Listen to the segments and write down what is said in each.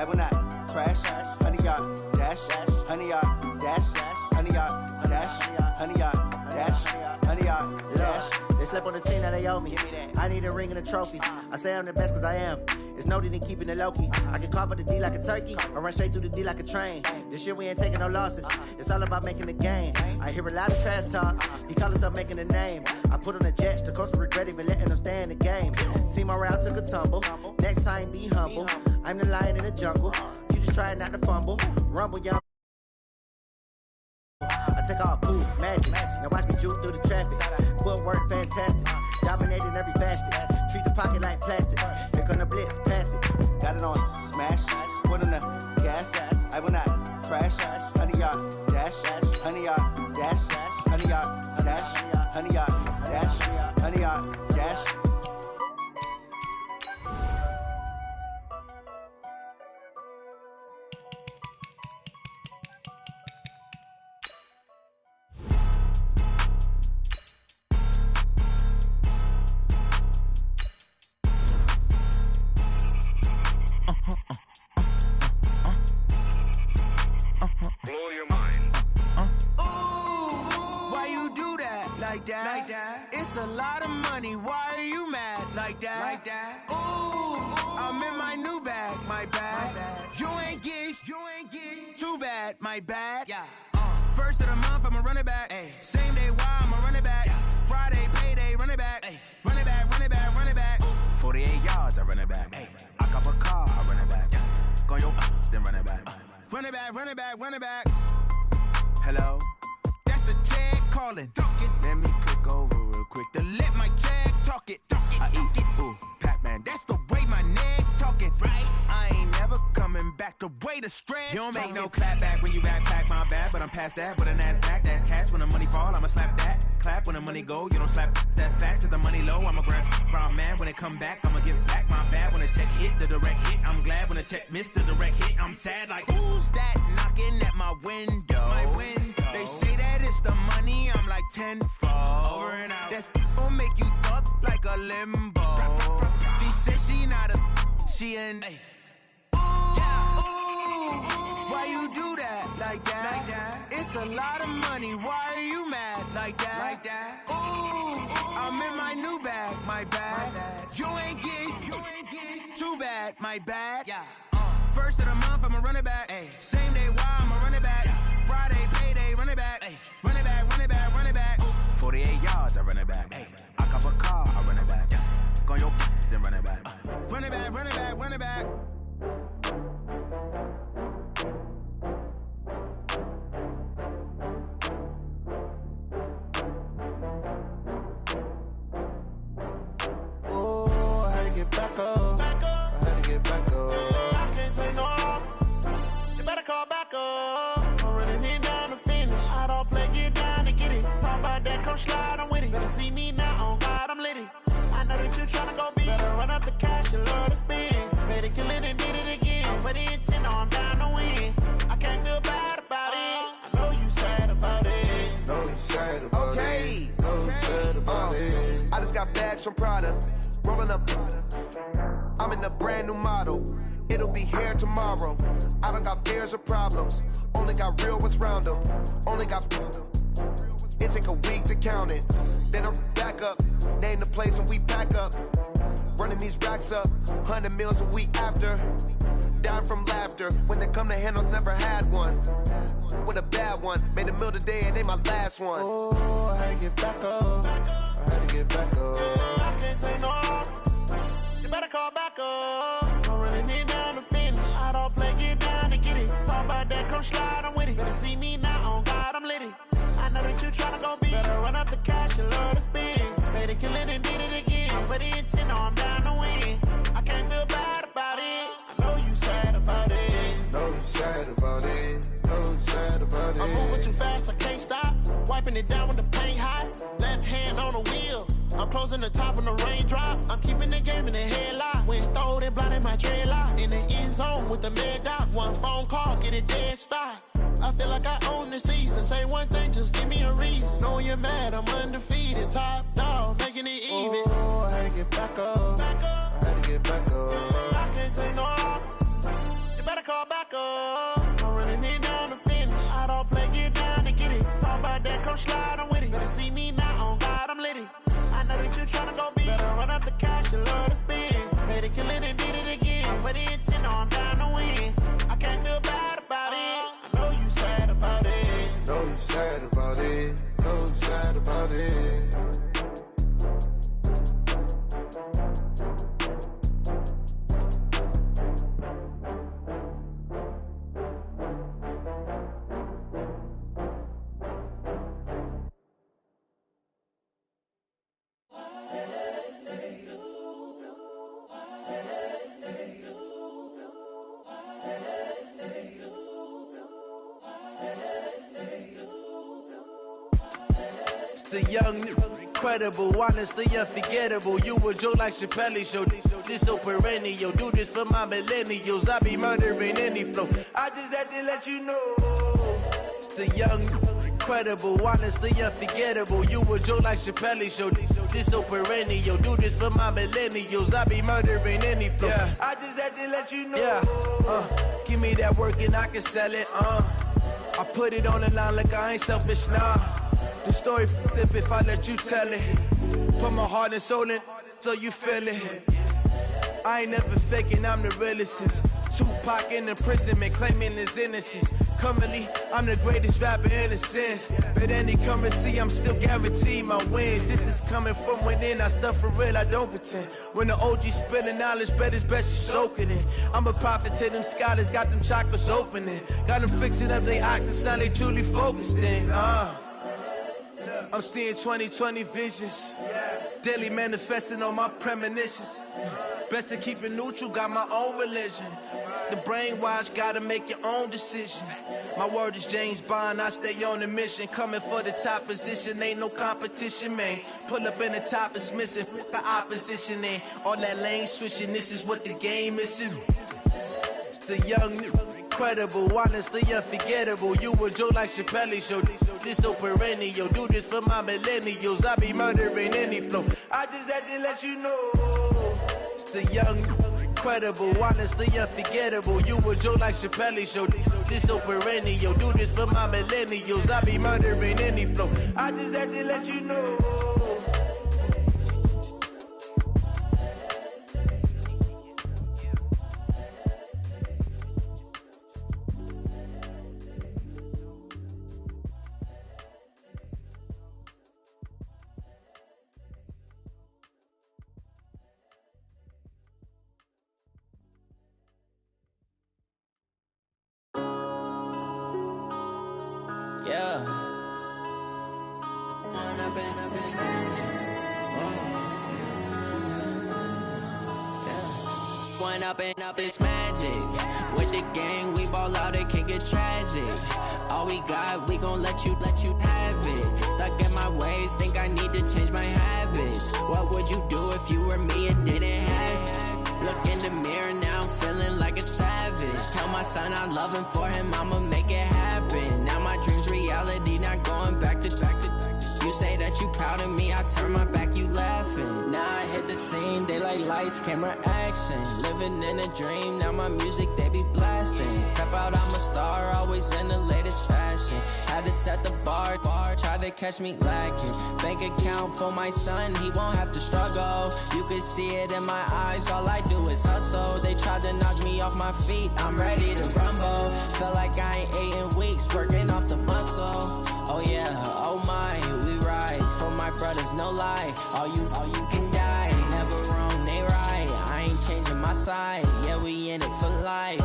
will not crash. Honey yard dash, honey yard dash, honey yard dash, honey yard dash, honey yard dash. They slept on the team that they owe me. I need a ring and a trophy. I say I'm the best cause I am. It's no need in keeping it low-key. I can carve up the D like a turkey or run straight through the D like a train. This year we ain't taking no losses. It's all about making the game. I hear a lot of trash talk. He call himself making a name. I put on the Jets. The coach will regret even letting them stay in the game. Team morale took a tumble. Next time be humble. I'm the lion in the jungle. You just try not to fumble. Rumble, y'all. I take off, poof, magic. Now watch me juke through the traffic. Footwork fantastic. Dominating every facet. Treat the pocket like plastic. Here come the blitz, pass it. Got it on smash, put on the gas. I will not crash. Honey yard dash, honey yard dash, honey yard dash, honey yard dash, honey yard dash. Like that. It's a lot of money. Why are you mad like that? Ooh, I'm in my new bag. My bad. You ain't get too bad. My bad. Yeah. First of the month, I'ma run it back. Ay. Same day, why I'ma run it back. Yeah. Friday, payday, run it back. Ay. Run it back, run it back, run it back. Ooh. 48 yards, I run it back. Ay. I cop a car, I run it back. Yeah. Go yo, then run it back. Run it back, run it back, run it back. Hello? That's the check calling. Let me click over real quick to let my check talk it. I eat it, ooh, Pac-Man. That's the way my neck talking. Right? I ain't never coming back the way the stress. You don't make no clap back when you backpack, my bad, but I'm past that. But a NASDAQ, that's cash. When the money fall, I'ma slap that. Clap when the money go, you don't slap. That's fast. If the money low, I'ma grab brown man. When it come back, I'ma give it back. My bad when the check hit, the direct hit. I'm glad when the check missed the direct hit. I'm sad like, who's that knocking at my window? My window. They say that it's the money, I'm like tenfold. Over and out. That's gon' make you up like a limbo. She said she not a, she an. Ooh, why you do that like that? It's a lot of money. Why are you mad like that? Ooh, I'm in my new bag. My bad. You ain't get too bad. My bad. Yeah. First of the month, I'ma run it back. Ay. Same day, why I'ma run it back. Friday, payday, run it back. Ay. Run it back, run it back, run it back. Ooh. 48 yards, I run it back. Ay. I cop a car, I run it back. Go yo, then run it back. Run it back, run it back, run it back. Oh, I had to get back up. I had to get back up. I can't take no loss. You better call back up. I'm running it down to finish. I don't play, get down to get it. Talk about that, come slide, I'm with it. Better see me now, on God, I'm litty. I know that you tryna go big. Better run up the cash, you love to spend. Better kill it and did it again. I'm with the intent, no, I'm down to win. I can't feel bad about it. I know you sad about it. Know you sad about it. Know you sad about it. I just got bags from Prada. Rolling up. I'm in a brand new model. It'll be here tomorrow. I don't got fears or problems. Only got real ones round them. Only got. It take a week to count it. Then I'm back up. Name the place and we pack up. Running these racks up. 100 meals a week after. Down from laughter. When they come to handles, never had one. With a bad one. Made a meal today and ain't my last one. Oh, I had to get back up. I had to get back up. I can't take no loss. You better call back up. I'm running it down to finish. I don't play, get down to get it. Talk about that, come slide, I'm with it. Better see me now, on God, I'm litty. I know that you tryna go big. Better run up the cash, you love to spend. Better kill it and did it again. I'm with the intent, no, I'm down to win. I can't feel bad about it. I know you sad about it. Know you sad about it. Know you sad about it. I'm moving too fast, I can't stop. Wiping it down with the paint hot. Left hand on the wheel. I'm closing the top when the raindrop. I'm keeping the game in the headlock. When throwed and blinded my dreadlock. In the end zone with the mad dot. One phone call, get it dead stop. I feel like I own the season. Say one thing, just give me a reason. Knowing you're mad, I'm undefeated. Top dog, making it even. Oh, I had to get back up. I had to get back up. I can't take no loss. You better you tryna go big. Better run up the cash, you love to spend. Made it, kill it, and did it again. I put in 10, I'm down to win. I can't feel bad about it. I know you sad about it. Know you sad about it. Know you sad about it. The young, incredible, honestly unforgettable. You a joke like Chappelle show. This so perennial. Do this for my millennials. I be murdering any flow. I just had to let you know. It's the young, incredible, honestly unforgettable. You a joke like Chappelle show. This so perennial. Do this for my millennials. I be murdering any flow. Yeah. I just had to let you know. Yeah. Give me that work and I can sell it. I put it on the line like I ain't selfish, nah. The story flip if I let you tell it. Put my heart and soul in so you feel it. I ain't never faking, I'm the realest since Tupac in imprisonment, claiming his innocence. Currently, I'm the greatest rapper in a sense. But any currency, I'm still guaranteed my wins. This is coming from within, I stuff for real, I don't pretend. When the OG spilling knowledge, bet it's best you soak it in. I'm a prophet to them scholars, got them chakras opening. Got them fixing up they octaves, now they truly focused in. I'm seeing 2020 visions. Daily manifesting on my premonitions. Best to keep it neutral, got my own religion. The brainwash, gotta make your own decision. My word is James Bond, I stay on a mission. Coming for the top position, ain't no competition, man. Pull up in the top, it's missing, the opposition ain't. All that lane switching, this is what the game is. It's the young, incredible, honestly unforgettable. You a joke like Chappelle show. This so perennial. Do this for my millennials. I be murdering any flow. I just had to let you know. It's the young, incredible, honestly unforgettable. You a joke like Chappelle show. This so perennial. Do this for my millennials. I be murdering any flow. I just had to let you know. Up this magic. With the gang, we ball out, it can get tragic. All we got, we gon' let you have it. Stuck in my ways, think I need to change my habits. What would you do if you were me and didn't have it? Look in the mirror, now I'm feeling like a savage. Tell my son I love him, for him I'ma make it happen. Now my dream's reality, not going back to. You say that you proud of me, I turn my back, you laughing. Now I hit the scene, daylight lights, camera action. Living in a dream, now my music, they be blasting. Step out, I'm a star, always in the latest fashion. Had to set the bar, try to catch me lacking. Bank account for my son, he won't have to struggle. You can see it in my eyes, all I do is hustle. They tried to knock me off my feet, I'm ready to rumble. Feel like I ain't ate in weeks, working off the muscle. Oh yeah, oh my, we ride for my brothers, no lie. All you can die, never wrong, they right. I ain't changing my side, yeah, we in it for life.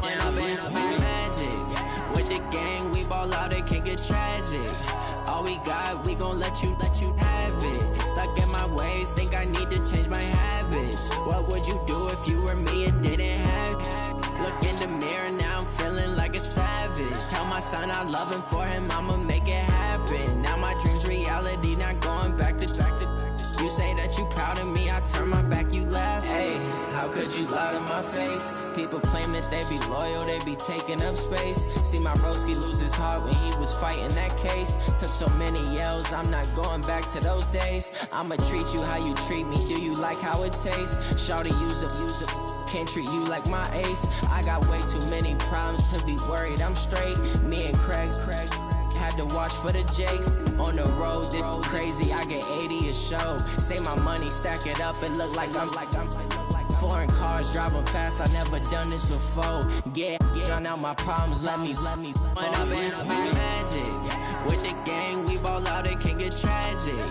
When up is magic. With the gang, we ball out, it can get tragic. All we got, we gon' let you have it. Stuck in my ways, think I need to change my habits. What would you do if you were me and didn't have it? Look in the mirror, now I'm feeling like a savage. Tell my son I love him, for him I'ma make it happen. Now my dream's reality, not going back to. You say that you proud of me, I turn my back, you laugh. Hey, how could you lie to my face? People claim that they be loyal, they be taking up space. See my broski lose his heart when he was fighting that case. Took so many yells, I'm not going back to those days. I'ma treat you how you treat me, do you like how it tastes? Shawty, use it, can't treat you like my ace. I got way too many problems to be worried, I'm straight. Me and Craig, had to watch for the jakes. On the road, this crazy, I get 80 a show. Say my money, stack it up, it look like I'm foreign cars, driving fast, I never done this before. Get drown out my problems, let me When up in magic. With the gang, we ball out, it can get tragic.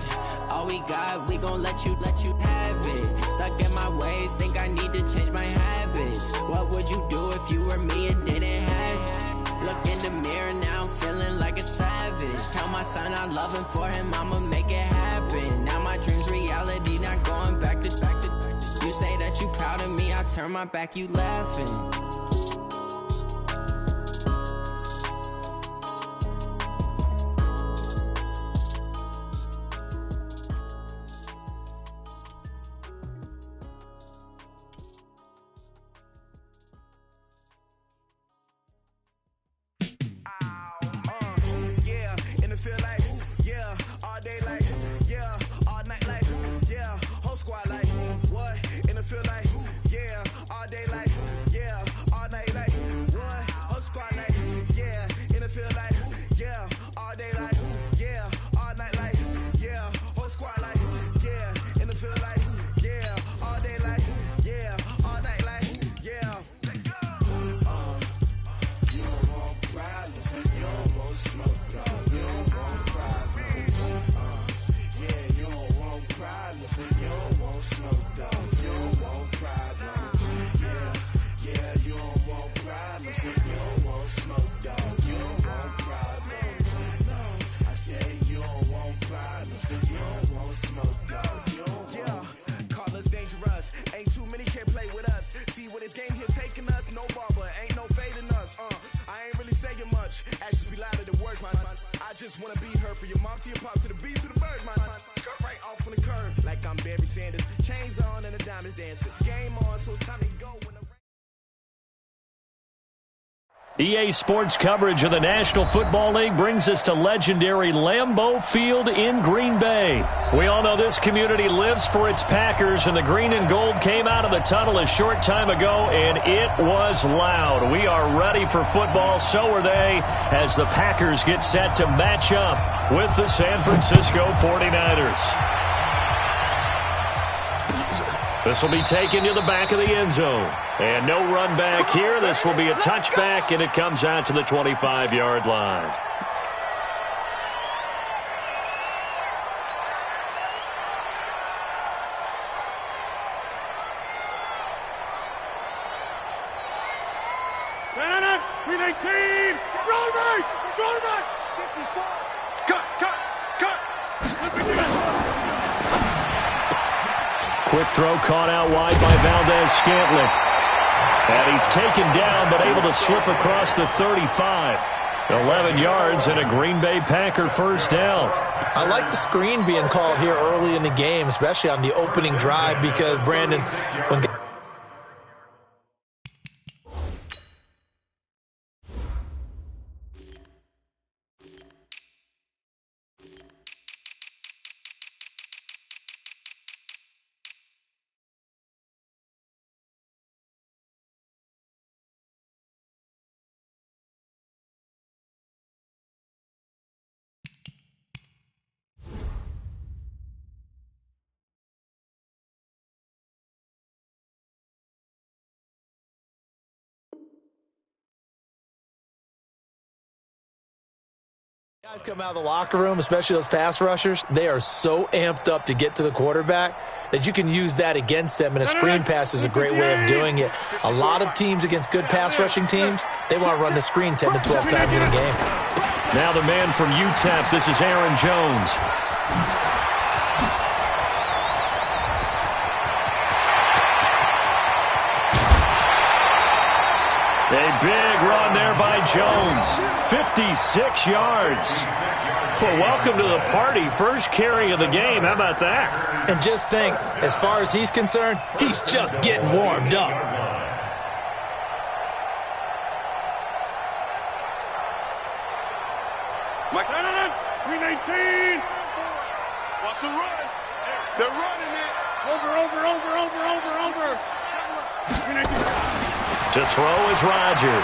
All we got, we gon' let you have it. Stuck in my ways, think I need to change my habits. What would you do if you were me and didn't have it? Look in the mirror now, I'm feeling like a savage. Tell my son I love him, for him I'ma make it happen. Now my dream's reality, not going back to. You say that you proud of me, I turn my back, you laughing. EA Sports coverage of the National Football League brings us to legendary Lambeau Field in Green Bay. We all know this community lives for its Packers, and the green and gold came out of the tunnel a short time ago, and it was loud. We are ready for football, so are they, as the Packers get set to match up with the San Francisco 49ers. This will be taken to the back of the end zone. And no run back here. This will be a touchback, and it comes out to the 25-yard line. Quick throw caught out wide by Valdez-Scantling. And he's taken down, but able to slip across the 35. 11 yards and a Green Bay Packer first down. I like the screen being called here early in the game, especially on the opening drive, because, Brandon, when guys come out of the locker room, especially those pass rushers, they are so amped up to get to the quarterback that you can use that against them, and a screen pass is a great way of doing it. A lot of teams against good pass rushing teams, they want to run the screen 10 to 12 times in a game. Now the man from UTEP, this is Aaron Jones. A big run there by Jones. 56 yards. Well, welcome to the party. First carry of the game. How about that? And just think, as far as he's concerned, he's just getting warmed up. Mike, 319. Watch the run. They're running it. Over. 319. To throw is Rodgers.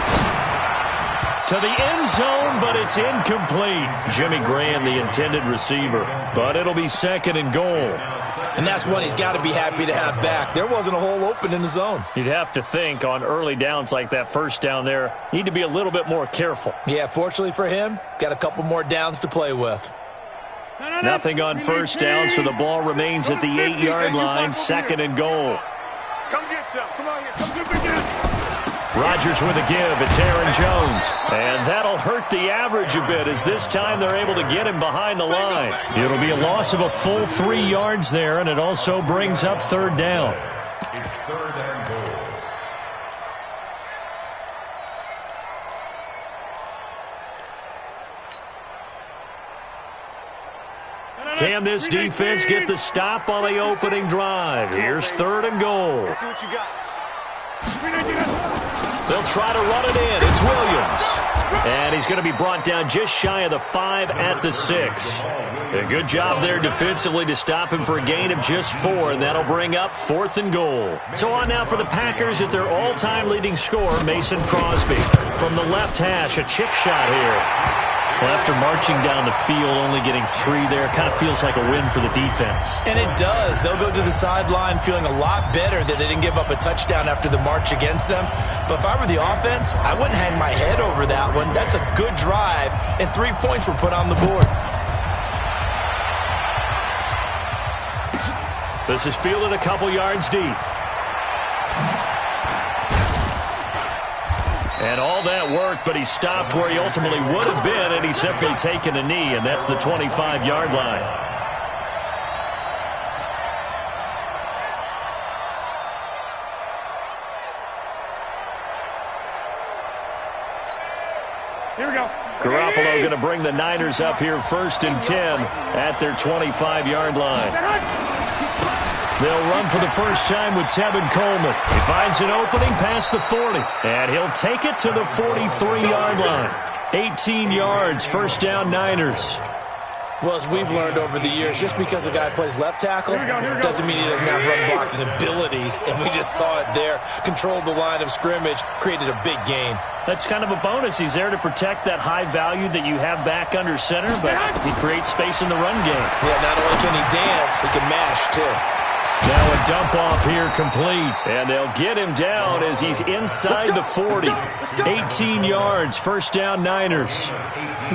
to the end zone, but it's incomplete. Jimmy Graham, the intended receiver, but it'll be 2nd and goal. And that's one he's got to be happy to have back. There wasn't a hole open in the zone. You'd have to think on early downs like that, first down there, need to be a little bit more careful. Yeah, fortunately for him, got a couple more downs to play with. Nothing on first down, so the ball remains at the 8-yard line, 2nd and goal. Come get some. Come on here. Come get again. Rodgers with a give. It's Aaron Jones. And that'll hurt the average a bit as this time they're able to get him behind the line. It'll be a loss of a full 3 yards there, and it also brings up 3rd down. It's 3rd and goal. Can this defense get the stop on the opening drive? Here's 3rd and goal. Let's see what you got. They'll try to run it in. It's Williams. And he's going to be brought down just shy of the 5 at the 6. A good job there defensively to stop him for a gain of just 4, and that'll bring up 4th and goal. So on now for the Packers at their all-time leading scorer, Mason Crosby. From the left hash, a chip shot here. Well, after marching down the field, only getting 3 there, kind of feels like a win for the defense. And it does. They'll go to the sideline feeling a lot better that they didn't give up a touchdown after the march against them. But if I were the offense, I wouldn't hang my head over that one. That's a good drive, and 3 points were put on the board. This is fielded a couple yards deep. And all that worked, but he stopped where he ultimately would have been, and he's simply taken a knee, and that's the 25-yard line. Here we go. Garoppolo going to bring the Niners up here 1st and 10 at their 25-yard line. They'll run for the first time with Tevin Coleman. He finds an opening past the 40, and he'll take it to the 43-yard line. 18 yards, 1st down Niners. Well, as we've learned over the years, just because a guy plays left tackle doesn't mean he doesn't have run blocking abilities, and we just saw it there. Controlled the line of scrimmage, created a big gain. That's kind of a bonus. He's there to protect that high value that you have back under center, but he creates space in the run game. Yeah, not only can he dance, he can mash, too. Now a dump off here complete, and they'll get him down as he's inside the 40. 18 yards, 1st down Niners.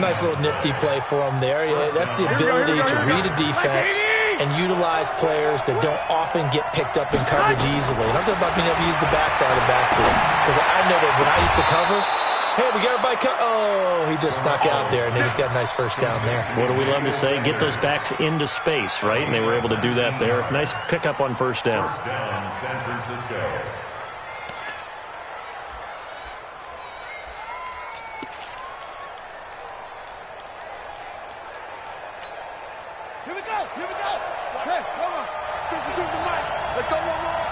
Nice little nifty play for him there. Yeah, that's the ability to read a defense and utilize players that don't often get picked up in coverage easily. And I'm talking about being able to use the backside of the backfield. Because I know that when I used to cover, hey, we got everybody oh, he just snuck out there, and they just got a nice 1st down there. What do we love to say? Get those backs into space, right? And they were able to do that there. Nice pickup on 1st down. 1st down, San Francisco. Here we go. Here we go. Hey, come on. Choose the mic. Let's go one more.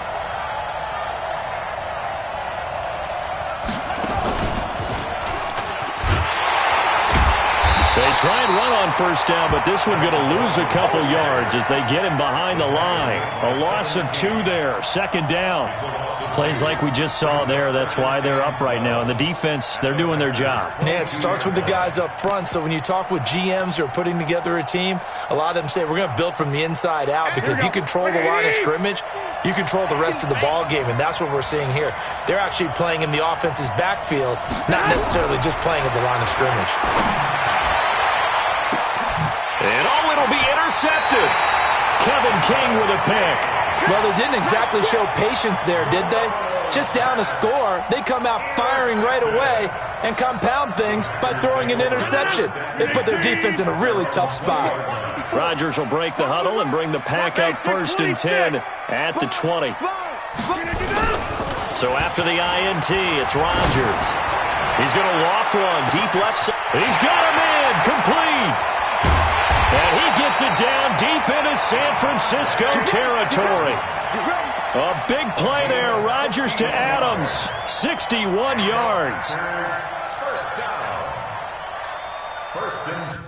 They try and run on 1st down, but this one going to lose a couple yards as they get him behind the line. A loss of 2 there, 2nd down. Plays like we just saw there, that's why they're up right now. And the defense, they're doing their job. Yeah, it starts with the guys up front. So when you talk with GMs who are putting together a team, a lot of them say we're going to build from the inside out, because if you control the line of scrimmage, you control the rest of the ball game, and that's what we're seeing here. They're actually playing in the offense's backfield, not necessarily just playing at the line of scrimmage. And it'll be intercepted. Kevin King with a pick. Well, they didn't exactly show patience there, did they? Just down a score, they come out firing right away and compound things by throwing an interception. They put their defense in a really tough spot. Rodgers will break the huddle and bring the pack out 1st and 10 at the 20. So after the INT, it's Rodgers. He's going to loft one deep left side. He's got him in, complete. And he gets it down deep into San Francisco territory. A big play there. Rodgers to Adams. 61 yards. 1st down. 1st and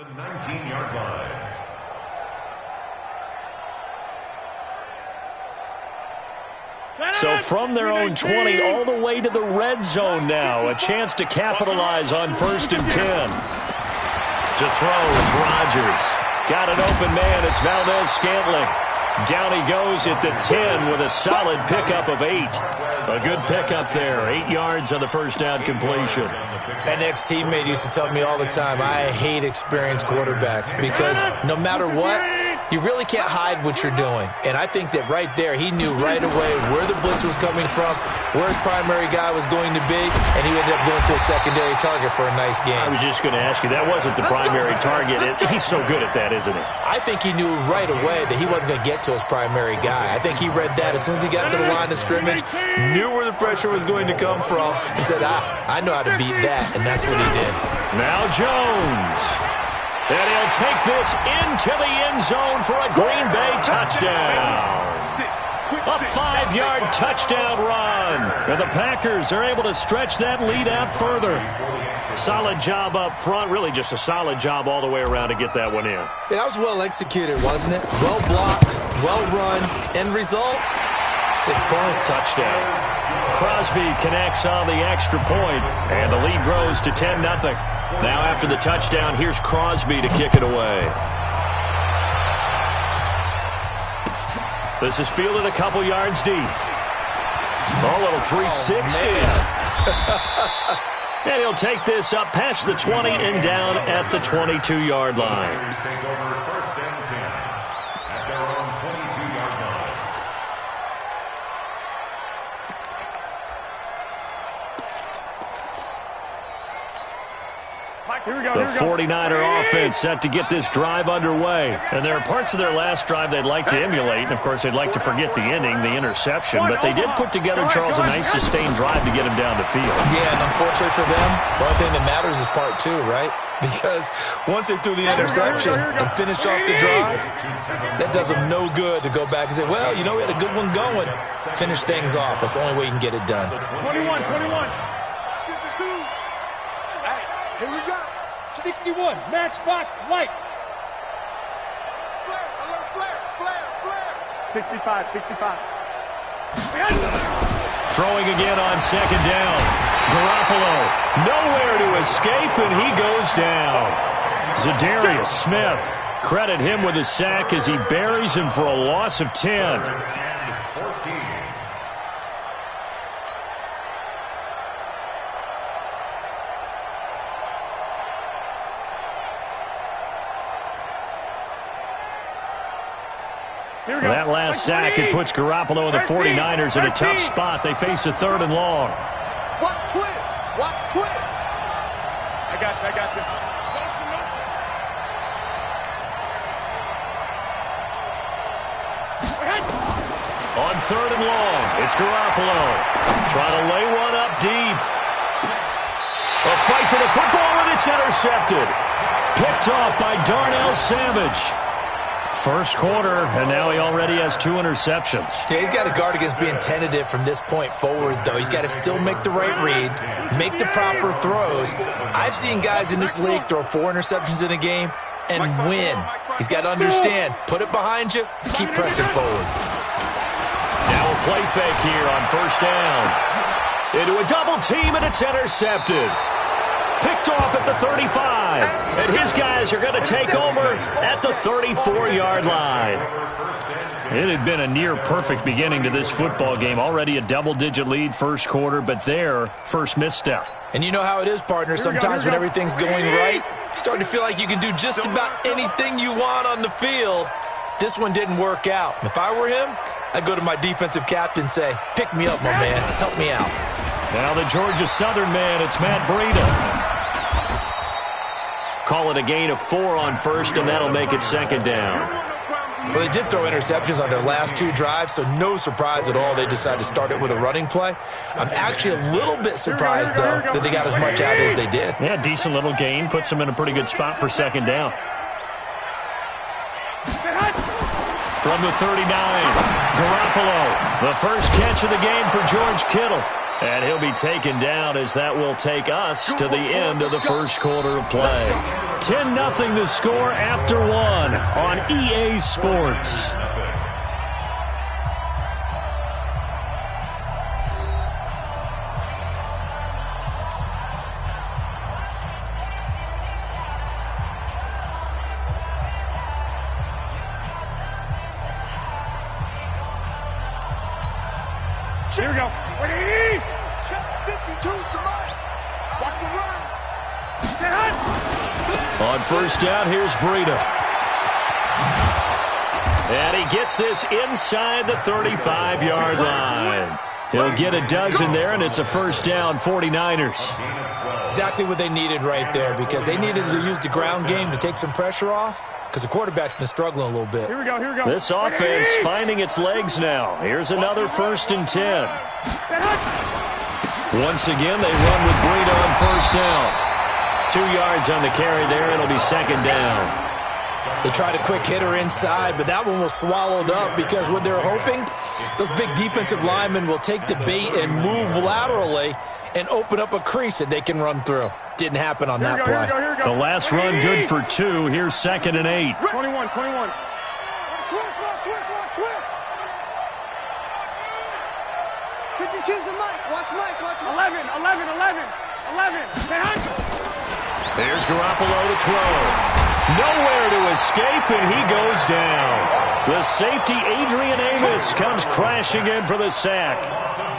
The 19-yard line. So from their own 20 all the way to the red zone now. A chance to capitalize on 1st and 10. To throw, it's Rodgers. Got an open man, it's Valdez-Scantling. Down he goes at the 10 with a solid pickup of 8. A good pickup there. 8 yards on the first down completion. An ex-teammate used to tell me all the time, I hate experienced quarterbacks because no matter what, you really can't hide what you're doing. And I think that right there, he knew right away where the blitz was coming from, where his primary guy was going to be, and he ended up going to a secondary target for a nice game. I was just going to ask you, that wasn't the primary target. He's so good at that, isn't he? I think he knew right away that he wasn't going to get to his primary guy. I think he read that as soon as he got to the line of scrimmage, knew where the pressure was going to come from, and said, I know how to beat that, and that's what he did. Now Jones. And he'll take this into the end zone for a Green Bay touchdown. A 5-yard touchdown run. And the Packers are able to stretch that lead out further. Solid job up front. Really just a solid job all the way around to get that one in. That was well executed, wasn't it? Well blocked, well run. End result, 6 points. Touchdown. Crosby connects on the extra point, and the lead grows to 10-0. Now after the touchdown, here's Crosby to kick it away. This is fielded a couple yards deep. A little 360. And he'll take this up past the 20 and down at the 22-yard line. Take over 1st and 10 at their own 22-yard line. The 49er offense set to get this drive underway. And there are parts of their last drive they'd like to emulate. And, of course, they'd like to forget the ending, the interception. But they did put together, Charles, a nice sustained drive to get him down the field. Yeah, and unfortunately for them, the only thing that matters is part 2, right? Because once they threw the interception and finished off the drive, that does them no good to go back and say, well, you know, we had a good one going. Finish things off. That's the only way you can get it done. 21. Hey, here we go. 61, matchbox lights. Flare, alert, flare. 65. Throwing again on 2nd down. Garoppolo nowhere to escape, and he goes down. Zadarius Smith, credit him with a sack as he buries him for a loss of 10. That last sack, it puts Garoppolo and the 49ers in a tough spot. They face a 3rd and long. Watch twist. I got you. On 3rd and long, it's Garoppolo. Trying to lay one up deep. A fight for the football, and it's intercepted. Picked off by Darnell Savage. First quarter, and now he already has 2 interceptions. Yeah, he's got to guard against being tentative from this point forward, though. He's got to still make the right reads, make the proper throws. I've seen guys in this league throw 4 interceptions in a game and win. He's got to understand, put it behind you, keep pressing forward. Now a play fake here on 1st down. Into a double team, and it's intercepted. Picked off at the 35, and his guys are going to take over at the 34-yard line. It had been a near-perfect beginning to this football game. Already a double-digit lead first quarter, but their first misstep. And you know how it is, partner. Sometimes when everything's going right, you start to feel like you can do just about anything you want on the field. This one didn't work out. If I were him, I'd go to my defensive captain and say, pick me up, my man. Help me out. Now the Georgia Southern man, it's Matt Breida. Call it a gain of 4 on 1st, and that'll make it 2nd down. Well, they did throw interceptions on their last 2 drives, so no surprise at all they decided to start it with a running play. I'm actually a little bit surprised, though, that they got as much out as they did. Yeah, decent little gain. Puts them in a pretty good spot for 2nd down. From the 39, Garoppolo, the first catch of the game for George Kittle. And he'll be taken down as that will take us to the end of the first quarter of play. 10-0 the score after one on EA Sports. Here we go. Ready? Check 52 to Mike. Watch the run. On first down, here's Breida. And he gets this inside the 35-yard line. He'll get a dozen there, and it's a first down, 49ers. Exactly what they needed right there, because they needed to use the ground game to take some pressure off, because the quarterback's been struggling a little bit. Here we go, here we go. This offense finding its legs now. Here's another 1st and 10. Once again, they run with Breida on first down. 2 yards on the carry there. It'll be second down. They tried a quick hitter inside, but that one was swallowed up because what they're hoping, those big defensive linemen will take the bait and move laterally and open up a crease that they can run through. Didn't happen on that play. The last run good for 2. Here's 2nd and 8. 21. Switch. 52's the Mike. Watch Mike. 11. There's Garoppolo to throw. Nowhere to escape, and he goes down. The safety, Adrian Amos, comes crashing in for the sack.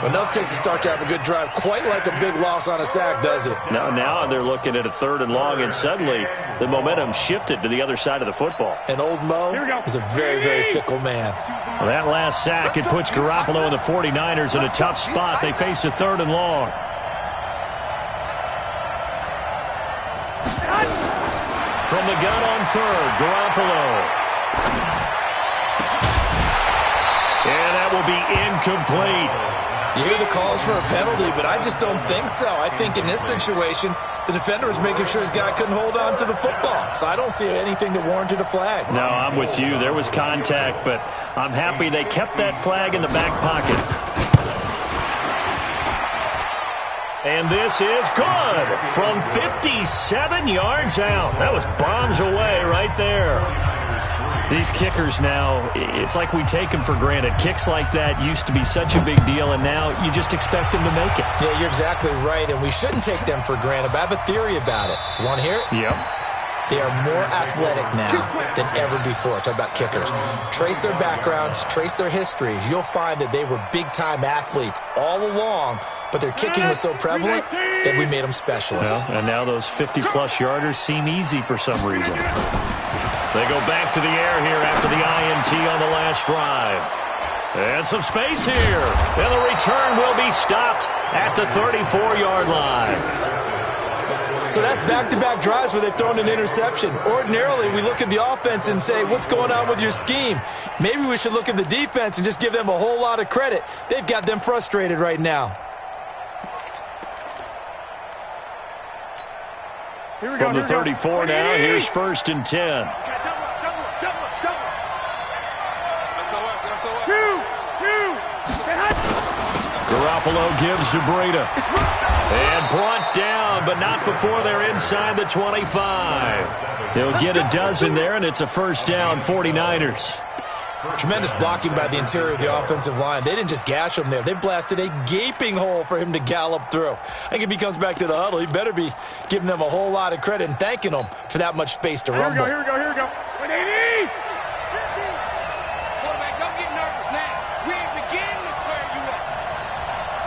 Enough takes a start to have a good drive. Quite like a big loss on a sack, does it? Now they're looking at a 3rd and long, and suddenly the momentum shifted to the other side of the football. And old Mo is a very, very fickle man. Well, that last sack, it puts Garoppolo and the 49ers in a tough spot. They face a 3rd and long. From the gun on 3rd, Garoppolo. And that will be incomplete. You hear the calls for a penalty, but I just don't think so. I think in this situation, the defender was making sure his guy couldn't hold on to the football. So I don't see anything that warranted a flag. No, I'm with you. There was contact, but I'm happy they kept that flag in the back pocket. And this is good from 57 yards out. That was bombs away right there. These kickers now, it's like we take them for granted. Kicks like that used to be such a big deal, and now you just expect them to make it. Yeah, you're exactly right, and we shouldn't take them for granted. But I have a theory about it. You want to hear it? Yep. They are more athletic now than ever before. Talk about kickers. Trace their backgrounds, trace their histories. You'll find that they were big-time athletes all along, but their kicking was so prevalent that we made them specialists. Well, and now those 50-plus yarders seem easy for some reason. They go back to the air here after the INT on the last drive. And some space here. And the return will be stopped at the 34-yard line. So that's back-to-back drives where they've thrown an interception. Ordinarily, we look at the offense and say, what's going on with your scheme? Maybe we should look at the defense and just give them a whole lot of credit. They've got them frustrated right now. From the 34 now, here's 1st and 10. Garoppolo gives to Breida. And brought down, but not before they're inside the 25. They'll get a dozen there, and it's a first down, 49ers. Tremendous blocking by the interior of the offensive line. They didn't just gash him there. They blasted a gaping hole for him to gallop through. I think if he comes back to the huddle, he better be giving them a whole lot of credit and thanking them for that much space to rumble. Here we go. 180! Quarterback, don't get nervous now. We ain't beginning to tear you up.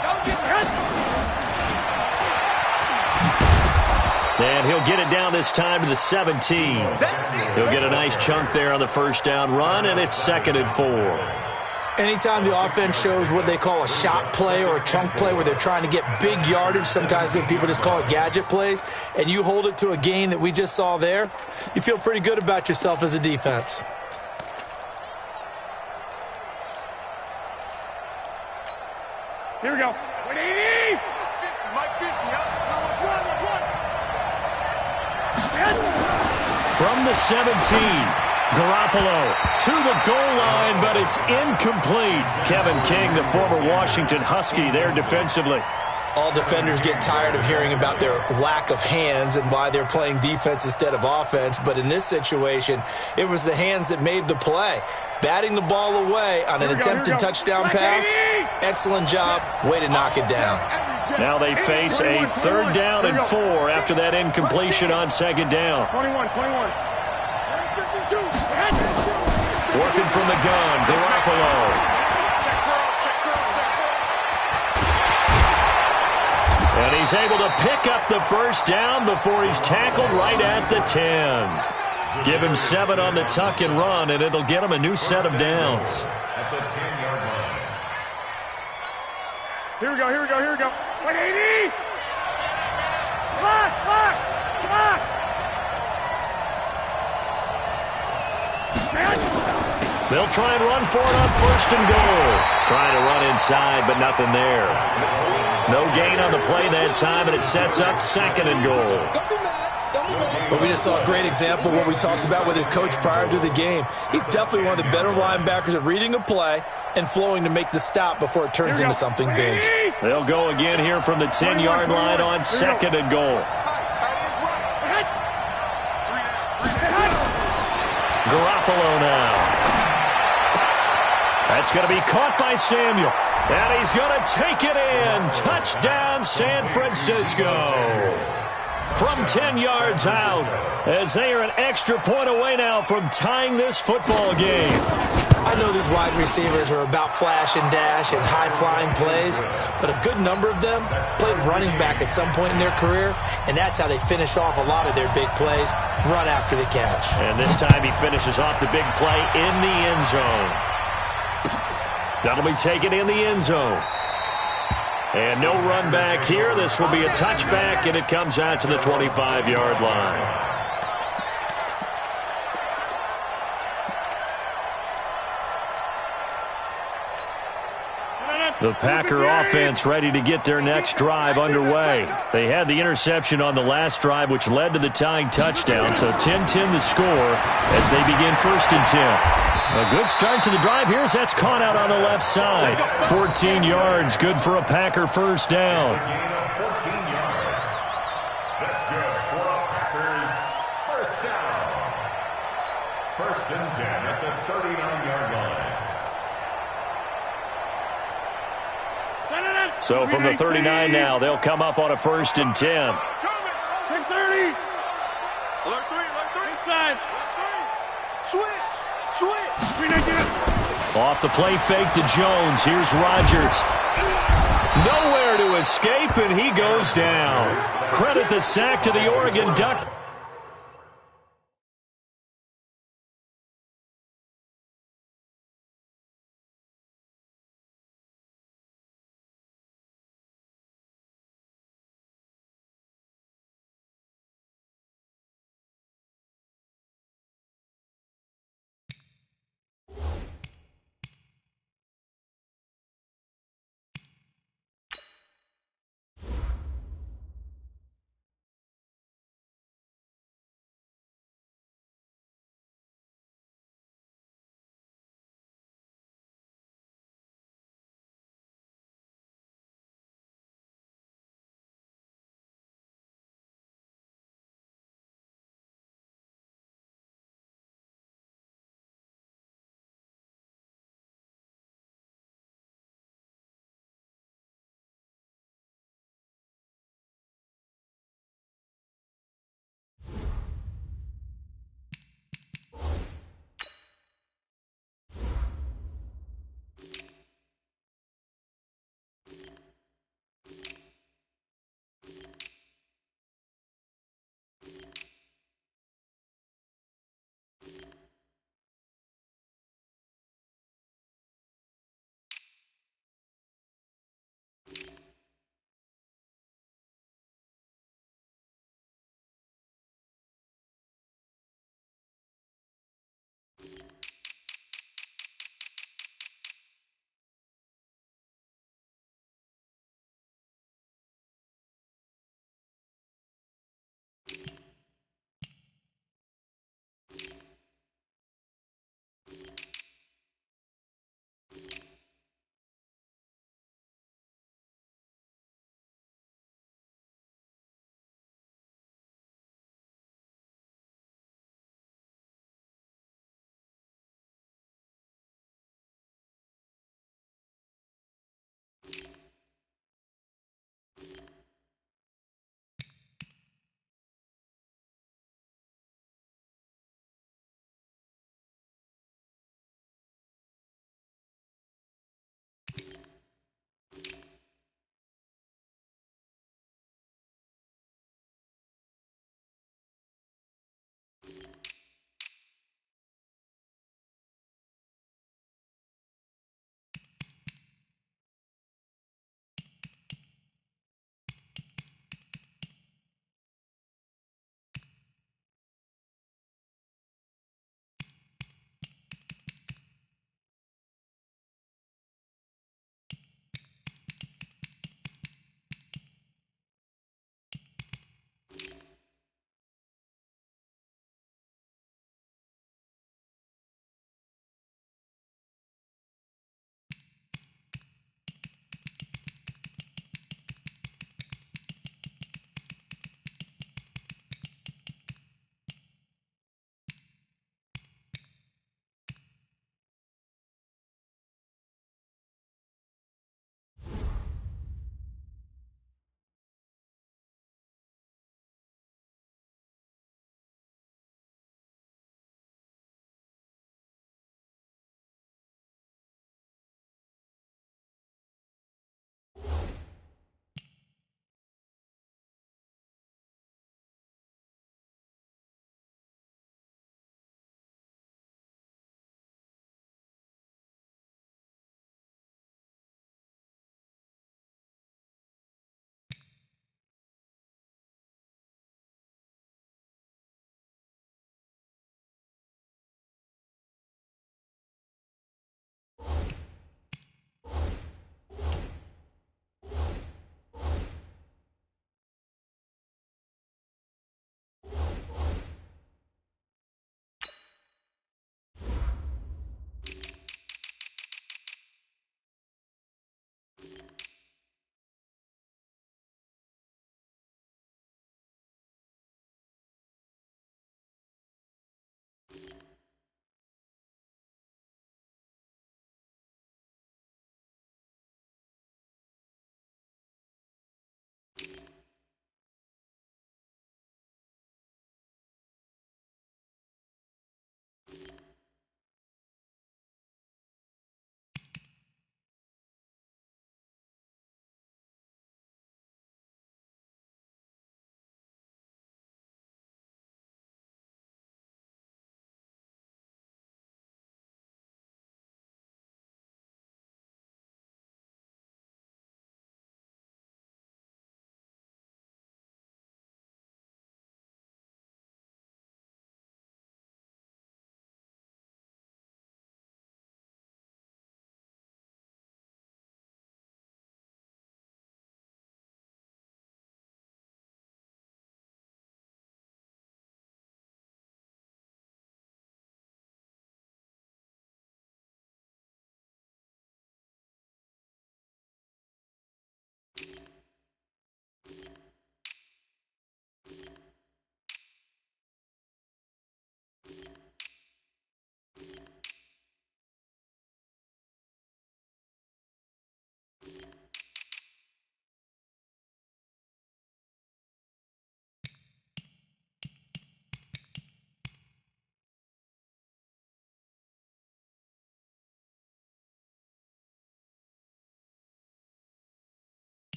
Don't get nervous. And he'll get it down this time to the 17. He'll get a nice chunk there on the first down run, and it's 2nd and 4. Anytime the offense shows what they call a shot play or a chunk play where they're trying to get big yardage, sometimes people just call it gadget plays, and you hold it to a gain that we just saw there, you feel pretty good about yourself as a defense. Here we go. 180! Mike 50, From the 17, Garoppolo to the goal line, but it's incomplete. Kevin King, the former Washington Husky, there defensively. all defenders get tired of hearing about their lack of hands and why they're playing defense instead of offense. But in this situation, it was the hands that made the play. Batting the ball away on an attempted touchdown pass, excellent job. Way to knock it down. Now they face a 3rd down and 4 after that incompletion on 2nd down. 21. Working from the gun, Garoppolo. And he's able to pick up the 1st down before he's tackled right at the 10. Give him 7 on the tuck and run, and it'll get him a new set of downs. At the 10-yard line. Here we go. 180! Lock! They'll try and run for it on 1st and goal. Trying to run inside, but nothing there. No gain on the play that time, and it sets up 2nd and goal. But we just saw a great example of what we talked about with his coach prior to the game. He's definitely one of the better linebackers at reading a play and flowing to make the stop before it turns into something big. They'll go again here from the 10-yard line on 2nd and goal. Garoppolo now. That's going to be caught by Samuel. And he's going to take it in. Touchdown, San Francisco. From 10 yards out, as they are an extra point away now from tying this football game. I know these wide receivers are about flash and dash and high-flying plays, but a good number of them played running back at some point in their career, and that's how they finish off a lot of their big plays, run after the catch. And this time he finishes off the big play in the end zone. That'll be taken in the end zone. And no run back here. This will be a touchback, and it comes out to the 25-yard line. The Packer offense ready to get their next drive underway. They had the interception on the last drive, which led to the tying touchdown. So 10-10 the score as they begin 1st and 10. A good start to the drive. Here's that's caught out on the left side. 14 yards, good for a Packer 1st down. A gain of 14 yards. That's good for a Packers 1st down. 1st and 10 at the 39-yard line. So from the 39 now, they'll come up on a 1st and 10. 30. Alert 3. Inside. Switch. Off the play fake to Jones. Here's Rodgers. Nowhere to escape, and he goes down. Credit the sack to the Oregon Ducks.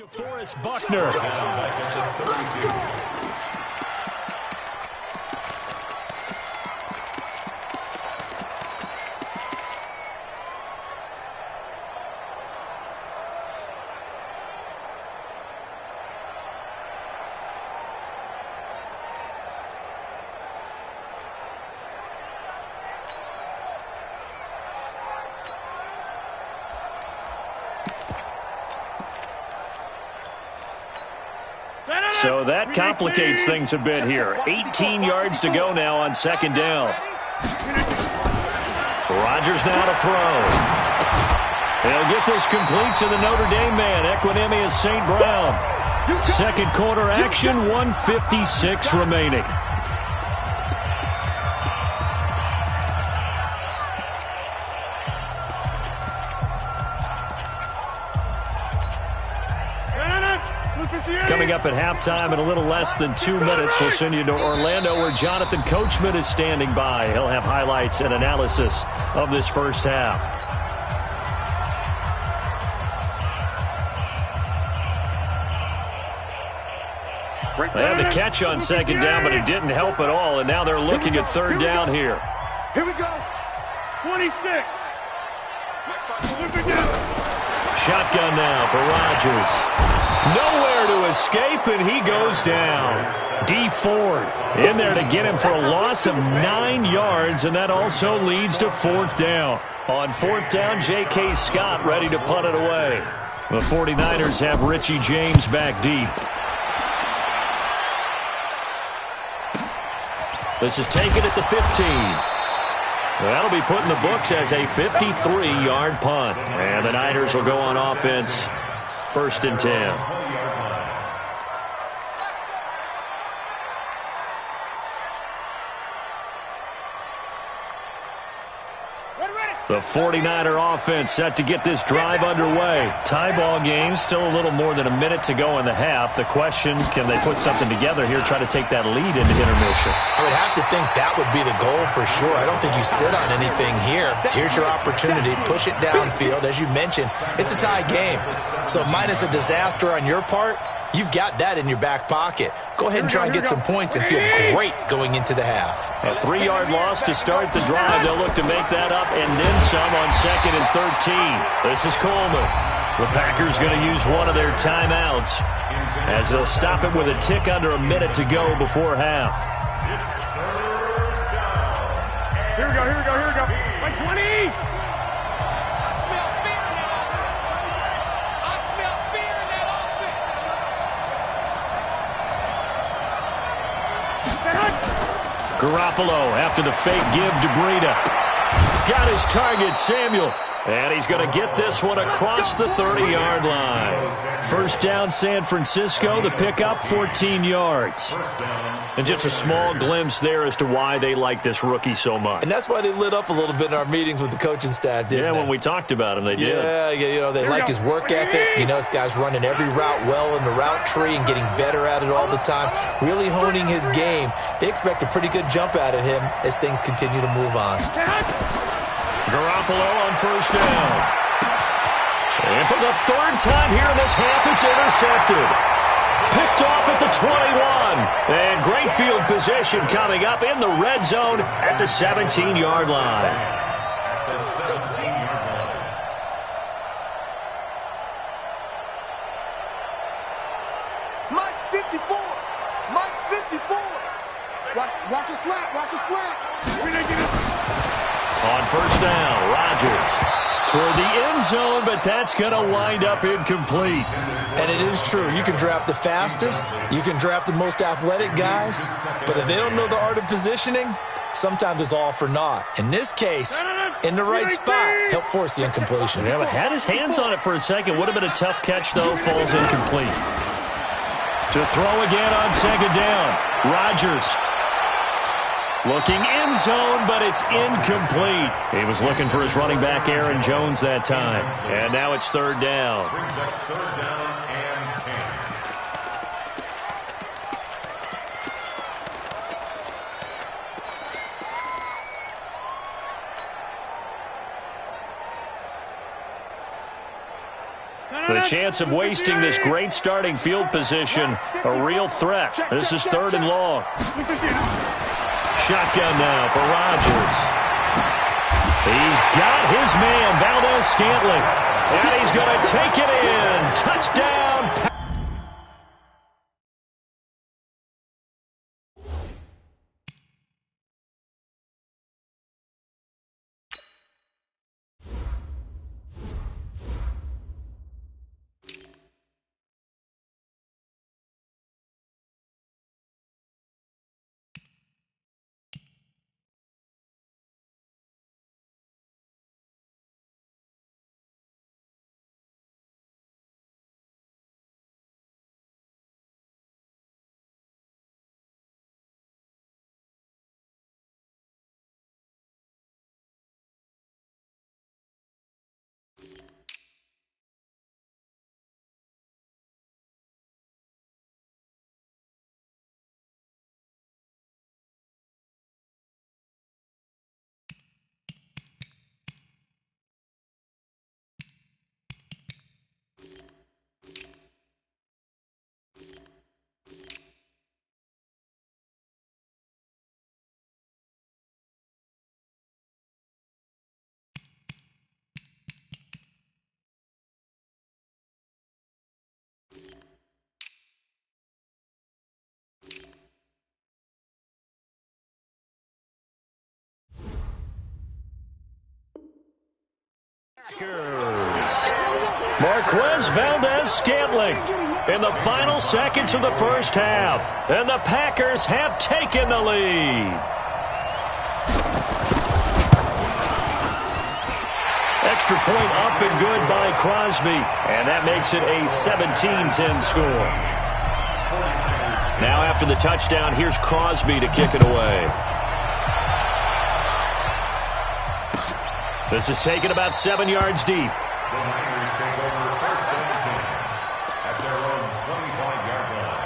Forrest Buckner. So that complicates things a bit here. 18 yards to go now on second down. Rodgers now to throw. He'll get this complete to the Notre Dame man, Equinemius St. Brown. Second quarter action, 1:56 remaining. Coming up at halftime in a little less than 2 minutes, we'll send you to Orlando where Jonathan Coachman is standing by. He'll have highlights and analysis of this first half. They had the catch on second down, but it didn't help at all, and now they're looking at third down here. Here we go. 26. Shotgun now for Rodgers. Nowhere to escape, and he goes down. D. Ford in there to get him for a loss of 9 yards, and that also leads to fourth down. On fourth down, J.K. Scott ready to punt it away. The 49ers have Richie James back deep. This is taken at the 15. That'll be put in the books as a 53-yard punt. And the Niners will go on offense. First and 10. The 49er offense set to get this drive underway. Tie ball game, still a little more than a minute to go in the half. The question, can they put something together here, try to take that lead into intermission? I would have to think that would be the goal for sure. I don't think you sit on anything here. Here's your opportunity. Push it downfield. As you mentioned, it's a tie game. So minus a disaster on your part, you've got that in your back pocket. Go ahead and try and get some points and feel great going into the half. A 3-yard loss to start the drive. They'll look to make that up and then some on second and 13. This is Coleman. The Packers going to use one of their timeouts as they'll stop it with a tick under a minute to go before half. Here we go, here we go, here we go. By 20! Garoppolo after the fake give to Breida. Got his target, Samuel. And he's going to get this one across the 30-yard line. First down, San Francisco. The pickup, 14 yards. And just a small glimpse there as to why they like this rookie so much. And that's why they lit up a little bit in our meetings with the coaching staff, didn't they? When we talked about him, they did. Yeah, you know, they like his work ethic. You know, this guy's running every route well in the route tree and getting better at it all the time, really honing his game. They expect a pretty good jump out of him as things continue to move on. Garoppolo on first down. And for the third time here in this half, it's intercepted. Picked off at the 21. And great field position coming up in the red zone at the 17-yard line. Mike 54. Mike 54. Watch a slap. Watch a slap. On first down, Rodgers toward the end zone, but that's going to wind up incomplete. And it is true. You can draft the fastest. You can draft the most athletic guys. But if they don't know the art of positioning, sometimes it's all for naught. In this case, in the right spot, help force the incompletion. Yeah, but had his hands on it for a second. Would have been a tough catch, though. Falls incomplete. To throw again on second down. Rodgers. Looking end zone, but it's incomplete. He was looking for his running back, Aaron Jones, that time. And now it's third down. Third down and 10. The chance of wasting this great starting field position, a real threat. This is 3rd and long. Shotgun now for Rodgers. He's got his man, Valdez-Scantling. And he's going to take it in. Touchdown. Marquez Valdez-Scantling in the final seconds of the first half. And the Packers have taken the lead. Extra point up and good by Crosby. And that makes it a 17-10 score. Now after the touchdown, here's Crosby to kick it away. This is taken about 7 yards deep. The Niners take over 1st and 10 at their own 25-yard line.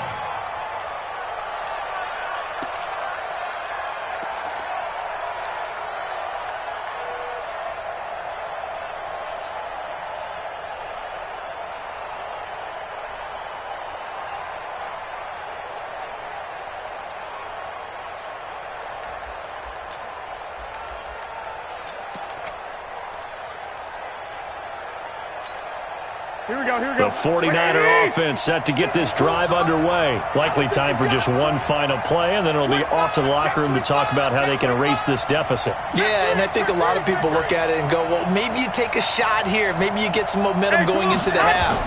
The 49er offense set to get this drive underway. Likely time for just one final play, and then it'll be off to the locker room to talk about how they can erase this deficit. Yeah, and I think a lot of people look at it and go, well, maybe you take a shot here. Maybe you get some momentum going into the half.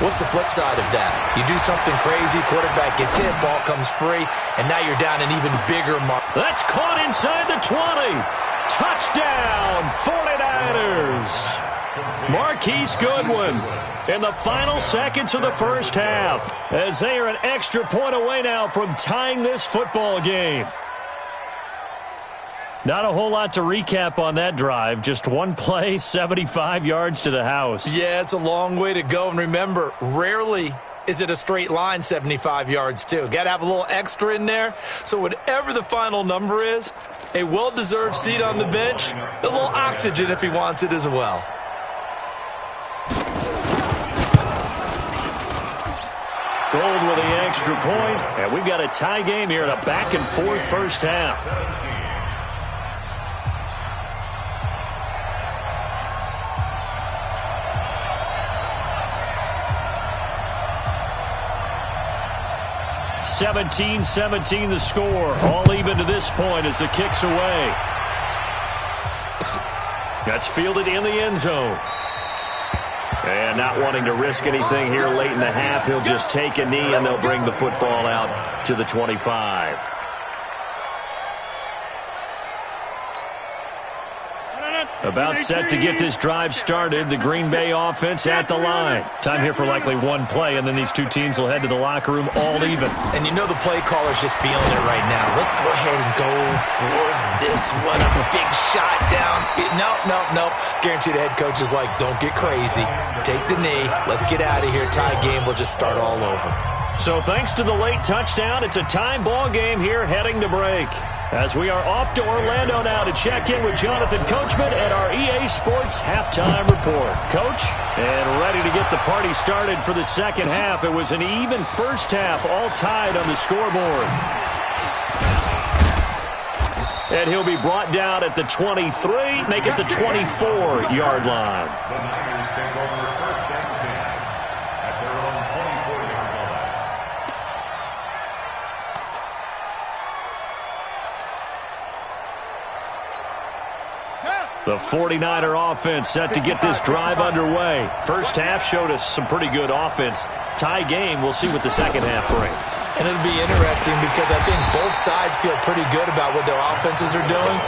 What's the flip side of that? You do something crazy, quarterback gets hit, ball comes free, and now you're down an even bigger mark. That's caught inside the 20. Touchdown, 49ers. Marquise Goodwin in the final seconds of the first half as they are an extra point away now from tying this football game. Not a whole lot to recap on that drive. Just one play, 75 yards to the house. Yeah, it's a long way to go. And remember, rarely is it a straight line 75 yards too. Got to have a little extra in there. So whatever the final number is, a well-deserved seat on the bench, a little oxygen if he wants it as well. Gold with the extra point, and we've got a tie game here in a back-and-forth first half. 17-17 the score. All even to this point as the kick's away. That's fielded in the end zone. And not wanting to risk anything here late in the half, he'll just take a knee and they'll bring the football out to the 25. About set to get this drive started. The Green Bay offense at the line. Time here for likely one play, and then these two teams will head to the locker room all even. And you know the play caller's just feeling it right now. Let's go ahead and go for this one. A big shot down. No. Guarantee the head coach is like, don't get crazy. Take the knee. Let's get out of here. Tie game will just start all over. So thanks to the late touchdown, it's a time ball game here heading to break. As we are off to Orlando now to check in with Jonathan Coachman and our EA Sports Halftime Report. Coach, and ready to get the party started for the second half. It was an even first half, all tied on the scoreboard. And he'll be brought down at the 23, make it the 24-yard line. The Niners take over first and 10 at their own 24-yard line. The 49er offense set to get this drive underway. First half showed us some pretty good offense. Tie game, we'll see what the second half brings. And it'll be interesting because I think both sides feel pretty good about what their offenses are doing.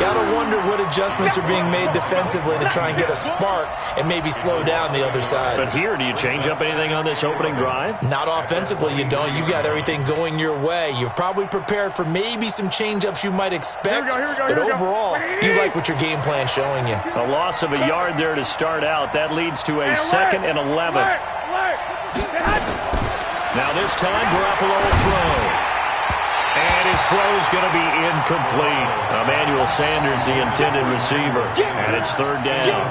Got to wonder what adjustments are being made defensively to try and get a spark and maybe slow down the other side. But here, do you change up anything on this opening drive? Not offensively, you don't. You got everything going your way. You've probably prepared for maybe some change-ups you might expect, but overall, you like what your game plan's showing you. A loss of a yard there to start out. That leads to a 2nd and 11. Now this time, Garoppolo will throw. And his throw is going to be incomplete. Emmanuel Sanders, the intended receiver. And it's third down.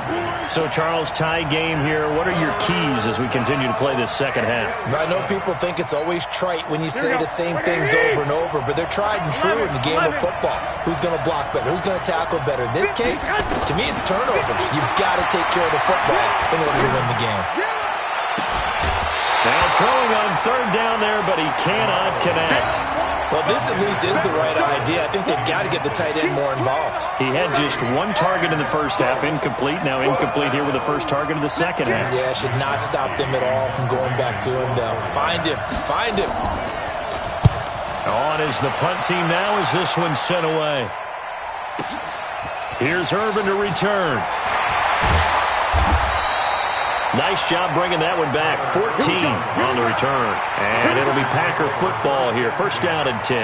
So, Charles, tie game here. What are your keys as we continue to play this second half? I know people think it's always trite when you say the same things over and over, but they're tried and true in the game of football. Who's going to block better? Who's going to tackle better? In this case, to me, it's turnovers. You've got to take care of the football in order to win the game. Now throwing on third down there, but he cannot connect. Well, this at least is the right idea. I think they've got to get the tight end more involved. He had just one target in the first half, incomplete. Now incomplete here with the first target of the second half. Yeah, should not stop them at all from going back to him. They'll find him. Find him. On is the punt team now as this one's sent away. Here's Irvin to return. Nice job bringing that one back. 14 on the return. And it'll be Packer football here. First down and 10.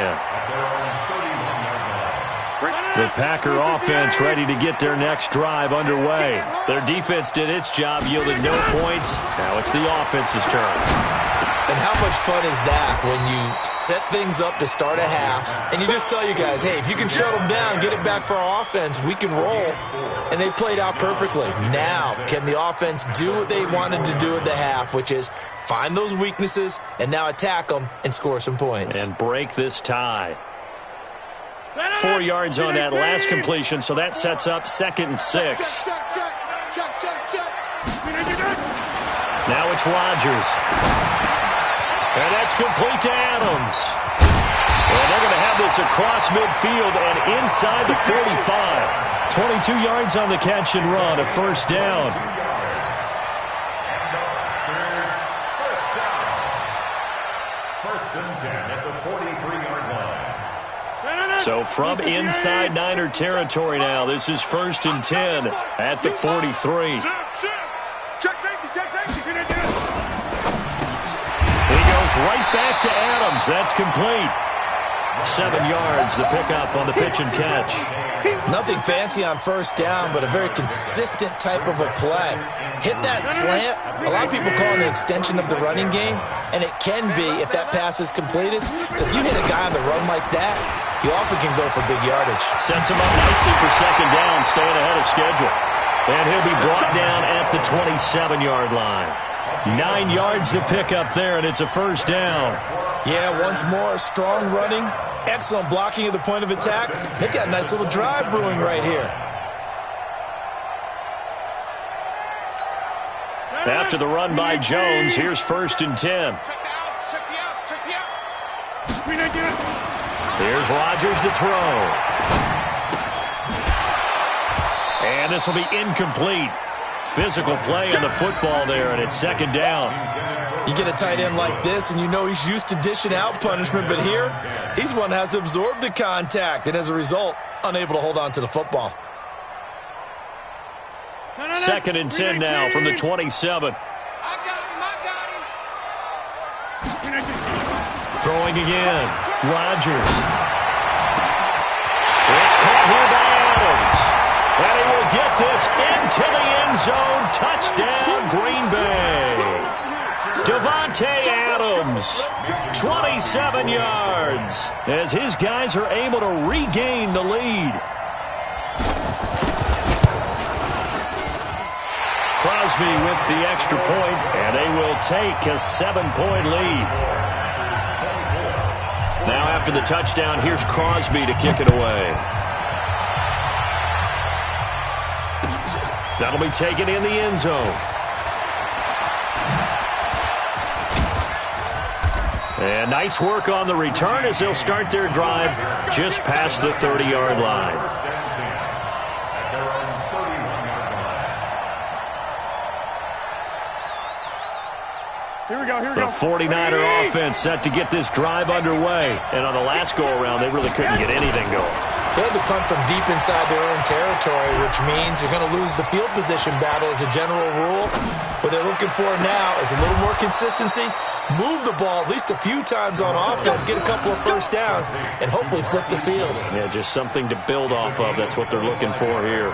The Packer offense ready to get their next drive underway. Their defense did its job, yielded no points. Now it's the offense's turn. And how much fun is that when you set things up to start a half and you just tell you guys, hey, if you can shut them down, get it back for our offense, we can roll. And they played out perfectly. Now, can the offense do what they wanted to do at the half, which is find those weaknesses and now attack them and score some points. And break this tie. 4 yards on that last completion, so that sets up 2nd and 6. Now it's Rodgers. And that's complete to Adams. And they're going to have this across midfield and inside the 45. 22 yards on the catch and run, a first down. First and 10 at the 43-yard line. So from inside Niner territory now, this is 1st and 10 at the 43. Right back to Adams. That's complete. 7 yards, the pickup on the pitch and catch. Nothing fancy on first down, but a very consistent type of a play. Hit that slant. A lot of people call it an extension of the running game, and it can be if that pass is completed, because you hit a guy on the run like that, you often can go for big yardage. Sets him up nicely for second down, staying ahead of schedule. And he'll be brought down at the 27-yard line. 9 yards to pick up there, and it's a first down. Yeah, once more, strong running, excellent blocking at the point of attack. They've got a nice little drive brewing right here. After the run by Jones, here's 1st and 10. Here's Rodgers to throw. And this will be incomplete. Physical play on the football there, and it's 2nd down. You get a tight end like this, and you know he's used to dishing out punishment, but here, he's one that has to absorb the contact, and as a result, unable to hold on to the football. 2nd and 10 now from the 27. Throwing again. Rodgers. It's caught here by Adams. And he will get this into the end zone. Touchdown, Green Bay. Davante Adams Mims, 27 yards, as his guys are able to regain the lead. Crosby with the extra point, and they will take a 7-point lead. Now after the touchdown, here's Crosby to kick it away. That'll be taken in the end zone. And nice work on the return as they'll start their drive just past the 30-yard line. Here we go. The 49er offense set to get this drive underway. And on the last go-around, they really couldn't get anything going. They had to punt from deep inside their own territory, which means you're going to lose the field position battle as a general rule. What they're looking for now is a little more consistency, move the ball at least a few times on offense, get a couple of first downs, and hopefully flip the field. Yeah, just something to build off of. That's what they're looking for here.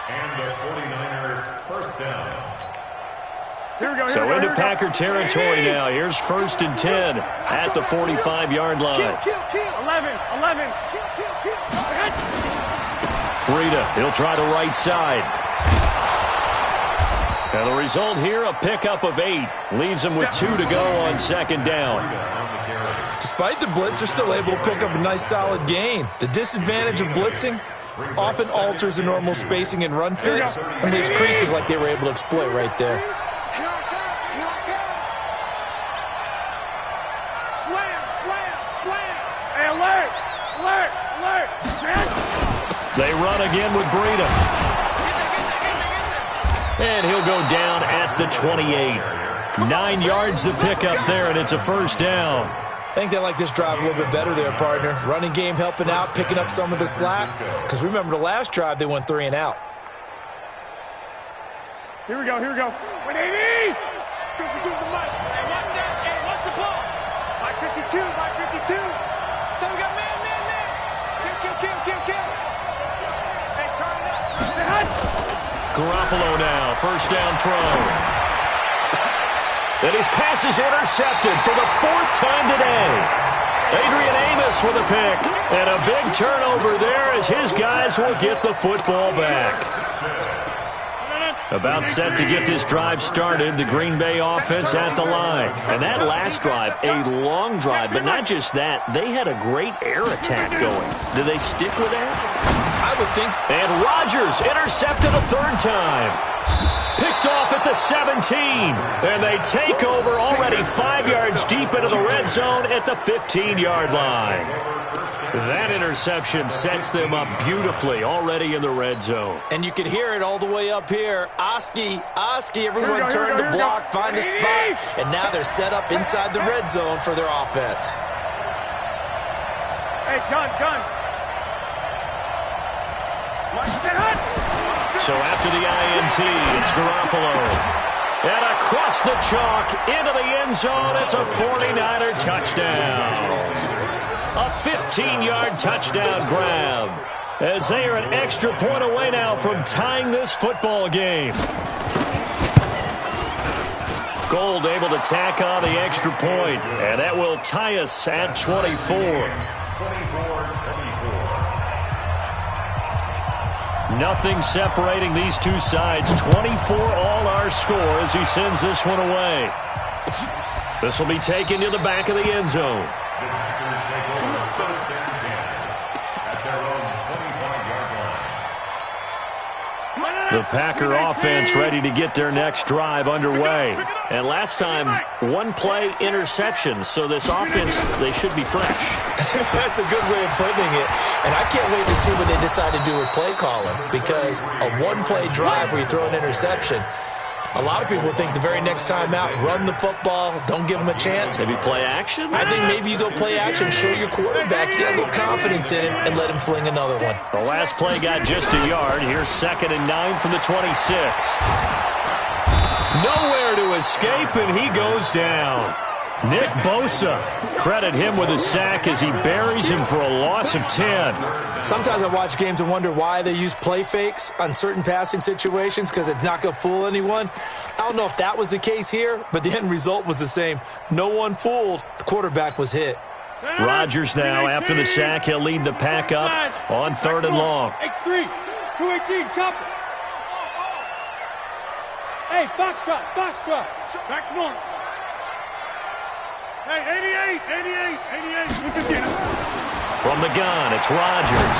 And the 49er first down. So into Packer territory now. Here's 1st and 10 at the 45-yard line. 11. Breida, he'll try the right side. And the result here, a pickup of 8. Leaves him with 2 to go on 2nd down. Despite the blitz, they're still able to pick up a nice solid gain. The disadvantage of blitzing often alters the normal spacing and run fits and leaves creases like they were able to exploit right there. They run again with Breida. And he'll go down at the 28. 9 yards to pick up there, and it's a first down. I think they like this drive a little bit better there, partner. Running game helping out, picking up some of the slack. Because remember the last drive, they went 3 and out. Here we go. 180! 52 the mic. Hey, watch that. Hey, watch the ball. Mike 52. So we got man. Kill. Hey, turn it up. Garoppolo now, first down throw. And his pass is intercepted for the 4th time today. Adrian Amos with a pick. And a big turnover there as his guys will get the football back. About set to get this drive started, the Green Bay offense at the line. And that last drive, a long drive, but not just that, they had a great air attack going. Do they stick with that? I would think. And Rodgers intercepted a 3rd time. Picked off at the 17. And they take over already 5 yards deep into the red zone at the 15-yard line. That interception sets them up beautifully already in the red zone. And you could hear it all the way up here. Oski, everyone turned to block, find a spot, and now they're set up inside the red zone for their offense. Hey, gun. So after the INT, it's Garoppolo. And across the chalk into the end zone, it's a 49er touchdown. A 15-yard touchdown grab as they are an extra point away now from tying this football game. Gold able to tack on the extra point, and that will tie us at 24. 24-24. Nothing separating these two sides. 24 all our score as he sends this one away. This will be taken to the back of the end zone. The Packer offense ready to get their next drive underway. And last time, 1-play interception. So this offense, they should be fresh. That's a good way of putting it. And I can't wait to see what they decide to do with play calling. Because a 1-play drive where you throw an interception, a lot of people think the very next time out, run the football, don't give them a chance. Maybe play action? I think maybe you go play action, show your quarterback, get a little confidence in it, and let him fling another one. The last play got just a yard. Here's 2nd and 9 from the 26. Nowhere to escape, and he goes down. Nick Bosa, credit him with a sack as he buries him for a loss of 10. Sometimes I watch games and wonder why they use play fakes on certain passing situations because it's not going to fool anyone. I don't know if that was the case here, but the end result was the same. No one fooled. The quarterback was hit. Rodgers now, after the sack, he'll lead the pack up on 3rd and long. X3, 218, chopper. Hey, Foxtrot, back north. Hey, 88, 88. From the gun, it's Rodgers.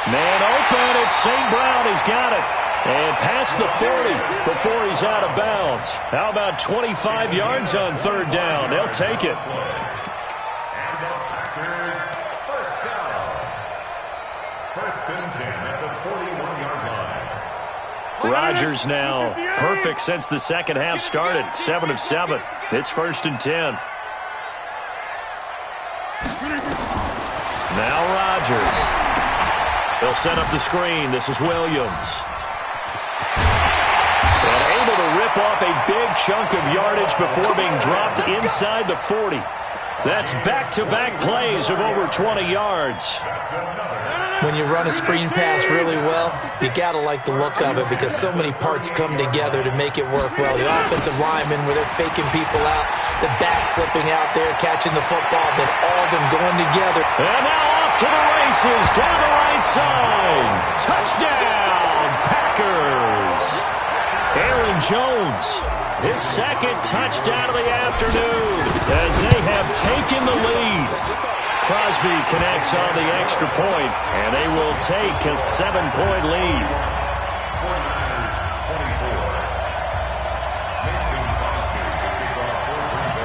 Man open, it's St. Brown, he's got it. And past the 40 before he's out of bounds. How about 25 yards on 3rd down? They'll take it. And the Packers, first down. 1st and 10 at the 41-yard line. Rodgers now perfect since the second half started. 7 of 7. It's 1st and 10. Now Rodgers. They'll set up the screen. This is Williams. And able to rip off a big chunk of yardage before being dropped inside the 40. That's back-to-back plays of over 20 yards. When you run a screen pass really well, you got to like the look of it because so many parts come together to make it work well. The offensive linemen, where they're faking people out, the back slipping out there, catching the football, then all of them going together. And now off to the races, down the right side. Touchdown, Packers. Aaron Jones, his second touchdown of the afternoon as they have taken the lead. Crosby connects on the extra point, and they will take a 7-point lead.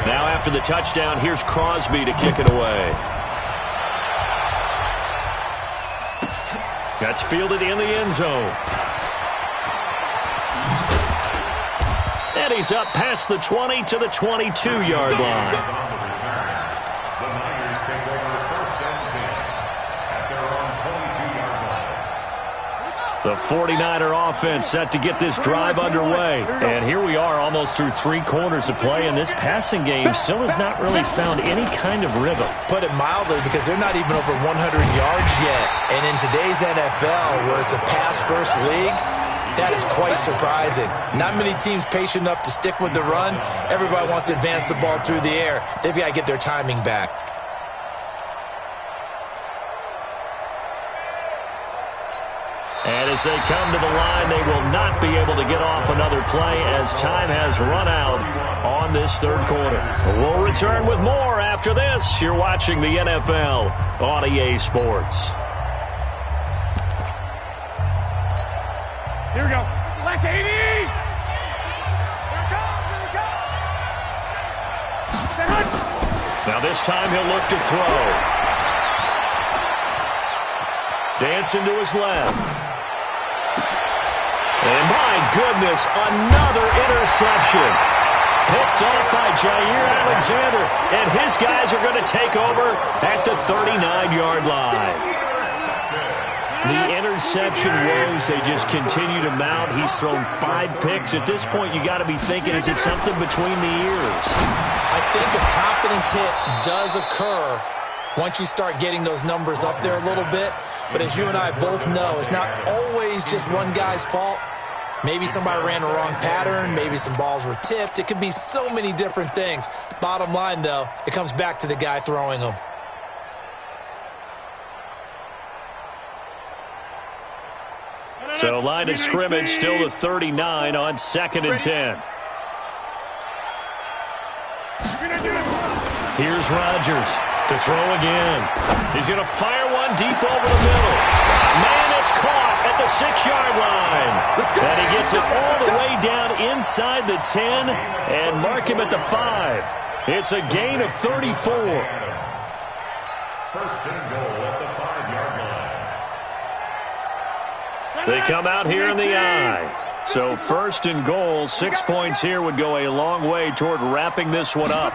Now after the touchdown, here's Crosby to kick it away. That's fielded in the end zone. And he's up past the 20 to the 22-yard line. The 49er offense set to get this drive underway. And here we are almost through 3 quarters of play, and this passing game still has not really found any kind of rhythm. Put it mildly, because they're not even over 100 yards yet. And in today's NFL, where it's a pass-first league, that is quite surprising. Not many teams patient enough to stick with the run. Everybody wants to advance the ball through the air. They've got to get their timing back. And as they come to the line, they will not be able to get off another play as time has run out on this 3rd quarter. We'll return with more after this. You're watching the NFL on EA Sports. Here we go. Black 80. Here we go. Now this time he'll look to throw. Dancing to his left. And my goodness, another interception. Picked off by Jair Alexander. And his guys are going to take over at the 39-yard line. The interception woes, they just continue to mount. He's thrown 5 picks. At this point, you got to be thinking, is it something between the ears? I think a confidence hit does occur once you start getting those numbers up there a little bit. But as you and I both know, it's not always just one guy's fault. Maybe somebody ran the wrong pattern. Maybe some balls were tipped. It could be so many different things. Bottom line, though, it comes back to the guy throwing them. So line of scrimmage still the 39 on 2nd and 10. Here's Rodgers to throw again. He's going to fire one deep over the middle. Man, it's caught at the 6-yard line. And he gets it all the way down inside the 10 and mark him at the 5. It's a gain of 34. First and goal at the 5-yard line. They come out here in the I. So 1st and goal, 6 points here would go a long way toward wrapping this one up.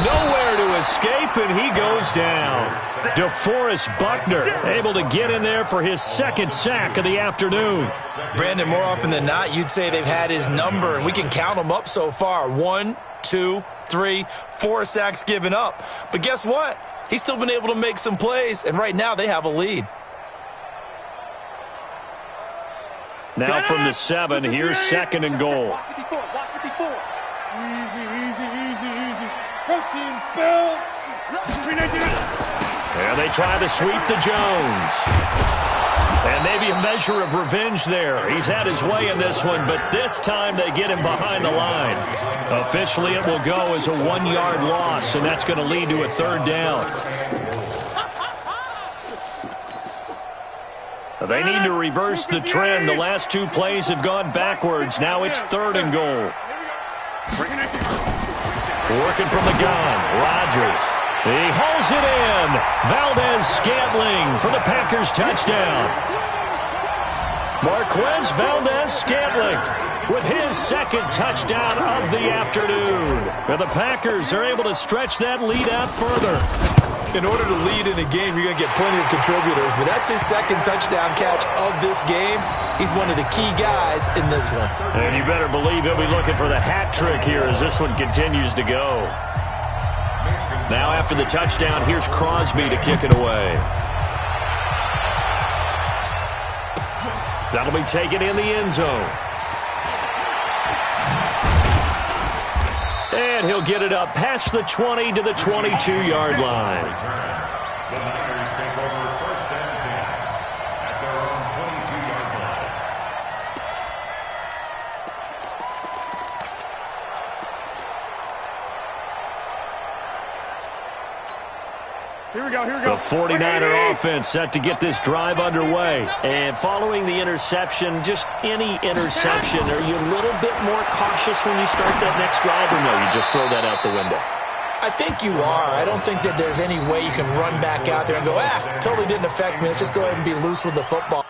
Nowhere to escape, and he goes down. DeForest Buckner able to get in there for his second sack of the afternoon. Brandon, more often than not, you'd say they've had his number, and we can count them up so far. 1, 2, 3, 4 sacks given up. But guess what? He's still been able to make some plays, and right now they have a lead. Now from the 7, here's 2nd and goal. Watch 54, watch 54. Easy. Protein spill. And they try to sweep to Jones. And maybe a measure of revenge there. He's had his way in this one, but this time they get him behind the line. Officially, it will go as a 1-yard loss, and that's going to lead to a 3rd down. They need to reverse the trend. The last 2 plays have gone backwards. Now it's 3rd and goal. Working from the gun, Rodgers. He hauls it in. Valdez-Scantling for the Packers touchdown. Marquez Valdez-Scantling with his 2nd touchdown of the afternoon. And the Packers are able to stretch that lead out further. In order to lead in a game, you're going to get plenty of contributors, but that's his 2nd touchdown catch of this game. He's one of the key guys in this one. And you better believe he'll be looking for the hat trick here as this one continues to go. Now after the touchdown, here's Crosby to kick it away. That'll be taken in the end zone. And he'll get it up past the 20 to the 22-yard line. The Niners take over 1st and 10 at their own 22-yard line. Here we go. The 49er offense set to get this drive underway. And following the interception, just any interception, are you a little bit more cautious when you start that next drive, or no, you just throw that out the window? I think you are. I don't think that there's any way you can run back out there and go, totally didn't affect me. Let's just go ahead and be loose with the football.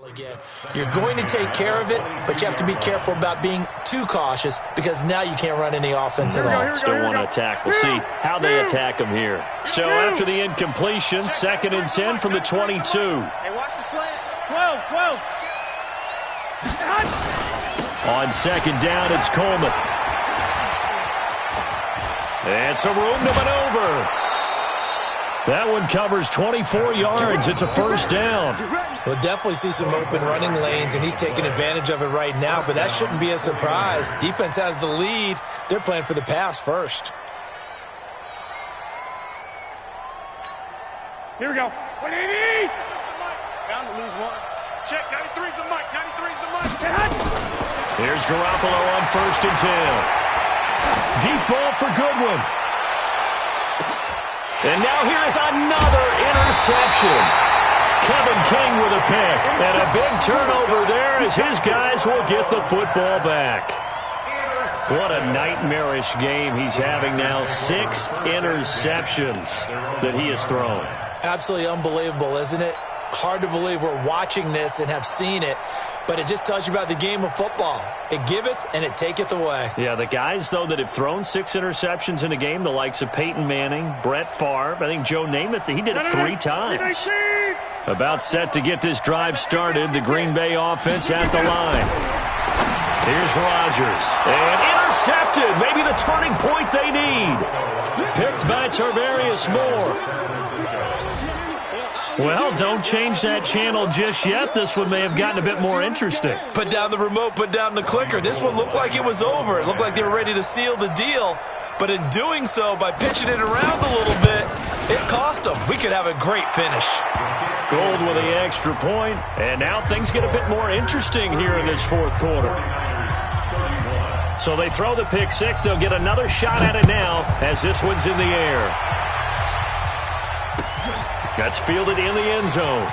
Again, you're going to take care of it, but you have to be careful about being too cautious because now you can't run any offense at all. Still want to attack. We'll see how they attack them here. So after the incompletion, 2nd and 10 from the 22. Hey, watch the slant. 12. On 2nd down, it's Coleman. And some room to maneuver. That one covers 24 yards. It's a 1st down. We'll definitely see some open running lanes, and he's taking advantage of it right now, but that shouldn't be a surprise. Defense has the lead. They're playing for the pass first. Here we go. 180. Bound to lose one. Check. 93's the mic. 93's the mic. Here's Garoppolo on 1st and 10. Deep ball for Goodwin. And now here is another interception. Kevin King with a pick. And a big turnover there as his guys will get the football back. What a nightmarish game he's having now. 6 interceptions that he has thrown. Absolutely unbelievable, isn't it? Hard to believe we're watching this and have seen it, but it just tells you about the game of football. It giveth and it taketh away. Yeah, the guys, though, that have thrown 6 interceptions in a game, the likes of Peyton Manning, Brett Favre, I think Joe Namath, he did it 3 times. About set to get this drive started, the Green Bay offense at the line. Here's Rodgers. And intercepted. Maybe the turning point they need. Picked by Tarvarius Moore. Well, don't change that channel just yet. This one may have gotten a bit more interesting. Put down the remote, put down the clicker. This one looked like it was over. It looked like they were ready to seal the deal. But in doing so, by pitching it around a little bit, it cost them. We could have a great finish. Gold with the extra point. And now things get a bit more interesting here in this 4th quarter. So they throw the pick six. They'll get another shot at it now as this one's in the air. That's fielded in the end zone.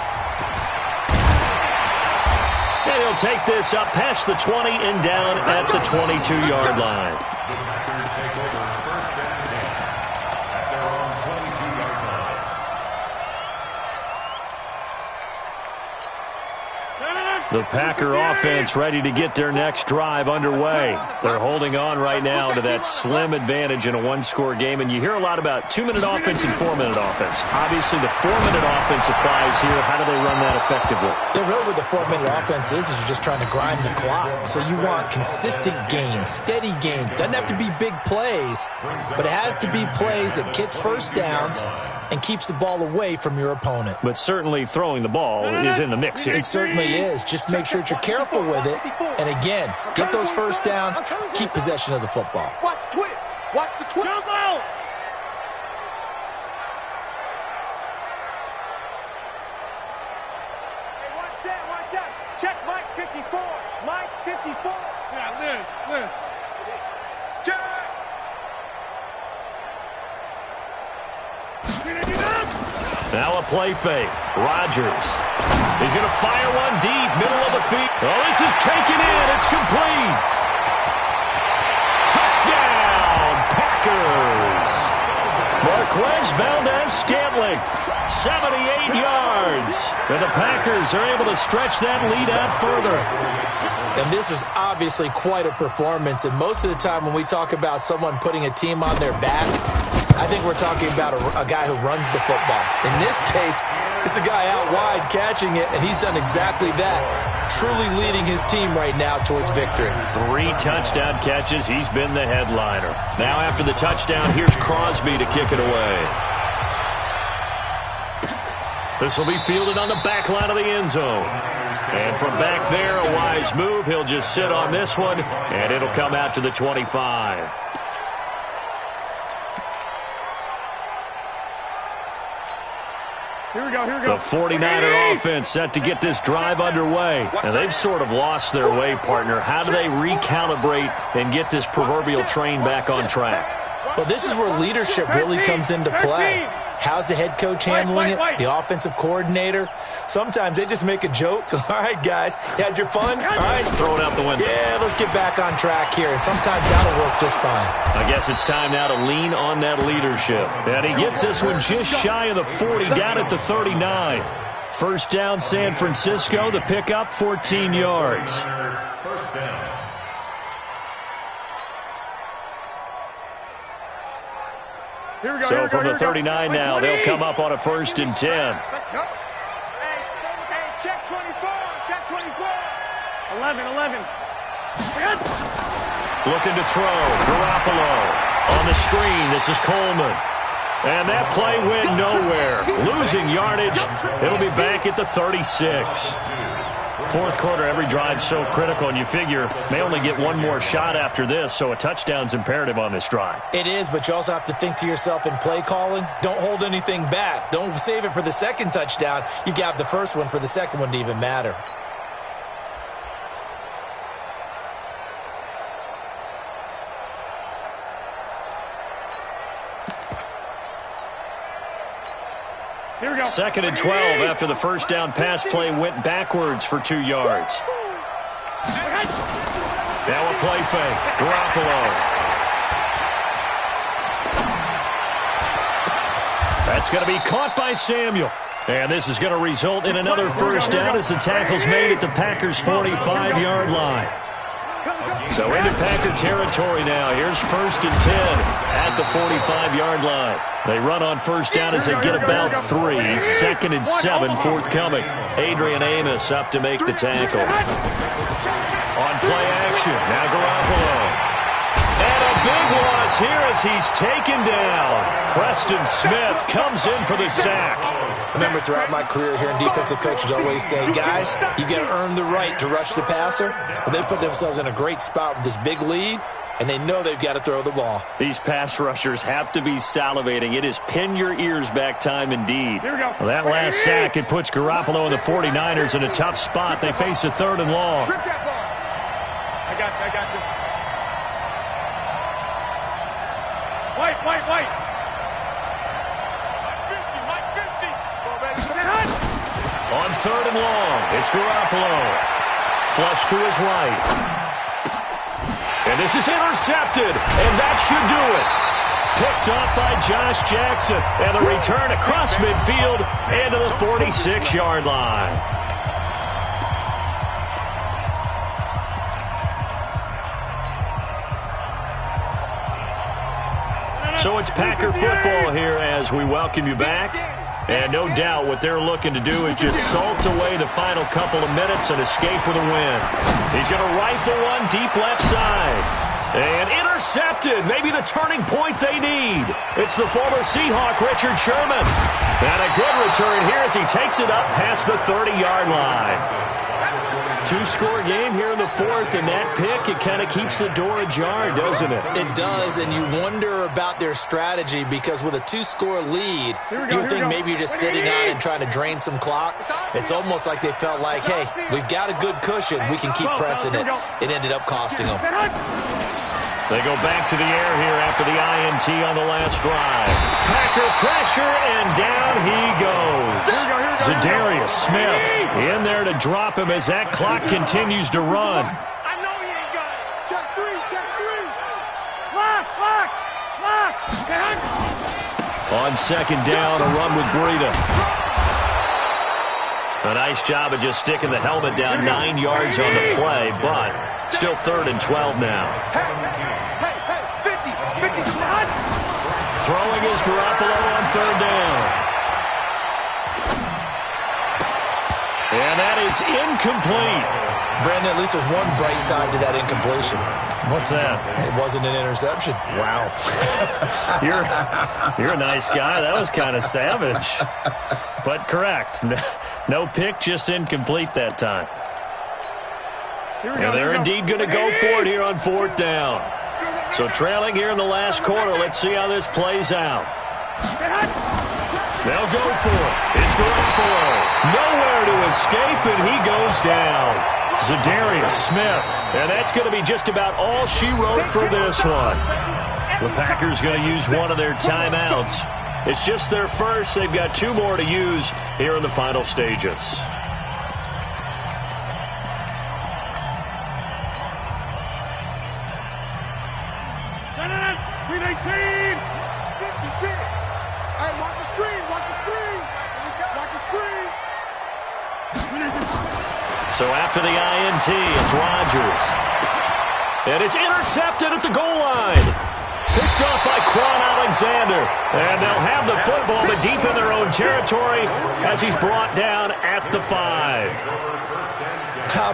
And he'll take this up past the 20 and down at the 22-yard line. The Packers take over first and 10 at their own 22-yard line. The Packer offense ready to get their next drive underway. They're holding on right now to that slim advantage in a one-score game, and you hear a lot about 2-minute offense and 4-minute offense. Obviously, the 4-minute offense applies here. How do they run that effectively? Yeah, really what the 4-minute offense is you're just trying to grind the clock. So you want consistent gains, steady gains. Doesn't have to be big plays, but it has to be plays that gets first downs and keeps the ball away from your opponent. But certainly throwing the ball is in the mix here. It certainly is. Just make sure that you're careful with it. And again, get those first downs, keep possession of the football. Watch the twist. Watch the twist. Jump out. Hey, one set. Check Mike 54. Mike 54. Yeah, Liz. Check. Now a play fake. Rodgers. He's going to fire one deep, middle of the field. Oh, this is taken in. It's complete. Touchdown, Packers. Marquez Valdez-Scantling, 78 yards. And the Packers are able to stretch that lead out further. And this is obviously quite a performance. And most of the time when we talk about someone putting a team on their back, I think we're talking about a guy who runs the football. In this case, it's a guy out wide catching it, and he's done exactly that, truly leading his team right now towards victory. 3 touchdown catches. He's been the headliner. Now after the touchdown, here's Crosby to kick it away. This will be fielded on the back line of the end zone. And from back there, a wise move. He'll just sit on this one, and it'll come out to the 25. Here we go. The 49er offense set to get this drive underway. And they've sort of lost their way, partner. How do they recalibrate and get this proverbial train back on track? Well, this is where leadership really comes into play. How's the head coach handling it? The offensive coordinator? Sometimes they just make a joke. All right, guys, you had your fun? All right. Throw it out the window. Yeah, let's get back on track here. And sometimes that'll work just fine. I guess it's time now to lean on that leadership. And he gets this one just shy of the 40, down at the 39. First down, San Francisco. The pickup, 14 yards. First down. So from the 39 now, they'll come up on a 1st and 10. Let's go. Hey, check 24. Check 24. 11. Looking to throw. Garoppolo on the screen. This is Coleman. And that play went nowhere. Losing yardage. It'll be back at the 36. Fourth quarter, every drive's so critical, and you figure they only get one more shot after this, so a touchdown's imperative on this drive. It is, but you also have to think to yourself in play calling, don't hold anything back. Don't save it for the second touchdown. You got the first one for the second one to even matter. Here we go. 2nd and 12 after the first down pass play went backwards for 2 yards. Now a play fake. Garoppolo. That's going to be caught by Samuel. And this is going to result in another first down as the tackle's made at the Packers' 45-yard line. So into Packer territory now. Here's 1st and 10 at the 45-yard line. They run on first down as they get about 3. 2nd and 7 forthcoming. Adrian Amos up to make the tackle. On play action. Now Garoppolo. And a big loss here as he's taken down. Preston Smith comes in for the sack. Remember, throughout my career here in defensive coaches always say, guys, you got to earn the right to rush the passer. But they put themselves in a great spot with this big lead, and they know they've got to throw the ball. These pass rushers have to be salivating. It is pin your ears back time indeed. Here we go. Well, that last sack, it puts Garoppolo and the 49ers in a tough spot. They face a 3rd and long. Strip that ball. I got you. White. On 3rd and long, it's Garoppolo. Flush to his right. And this is intercepted, and that should do it. Picked up by Josh Jackson, and the return across midfield and to the 46-yard line. So it's Packer football here as we welcome you back. And no doubt what they're looking to do is just salt away the final couple of minutes and escape with a win. He's going to rifle one deep left side. And intercepted. Maybe the turning point they need. It's the former Seahawk, Richard Sherman. And a good return here as he takes it up past the 30-yard line. Two-score game here in the 4th, and that pick, it kind of keeps the door ajar, doesn't it? It does, and you wonder about their strategy because with a 2-score lead, you would think maybe you're just sitting on and trying to drain some clock. It's almost like they felt like, hey, we've got a good cushion. We can keep pressing it. It ended up costing them. They go back to the air here after the INT on the last drive. Packer pressure, and down he goes. Zadarius Smith in there to drop him as that clock continues to run. I know he ain't got it. Check three. Lock. On 2nd down, a run with Breida. A nice job of just sticking the helmet down 9 yards on the play, but still 3rd and 12 now. Hey, 50. Throwing is Garoppolo on 3rd down. And that is incomplete. Brandon, at least there's one bright side to that incompletion. What's that? It wasn't an interception. Wow. You're a nice guy. That was kind of savage. But correct. No pick, just incomplete that time. And they're indeed going to go for it here on 4th down. So trailing here in the last quarter. Let's see how this plays out. They'll go for it. It's Garoppolo. Nowhere to escape, and he goes down. Zadarius Smith. And that's going to be just about all she wrote for this one. The Packers going to use one of their timeouts. It's just their first. They've got 2 more to use here in the final stages. So after the INT, it's Rodgers. And it's intercepted at the goal line. Picked up by Quan Alexander. And they'll have the football, but deep in their own territory as he's brought down at the 5.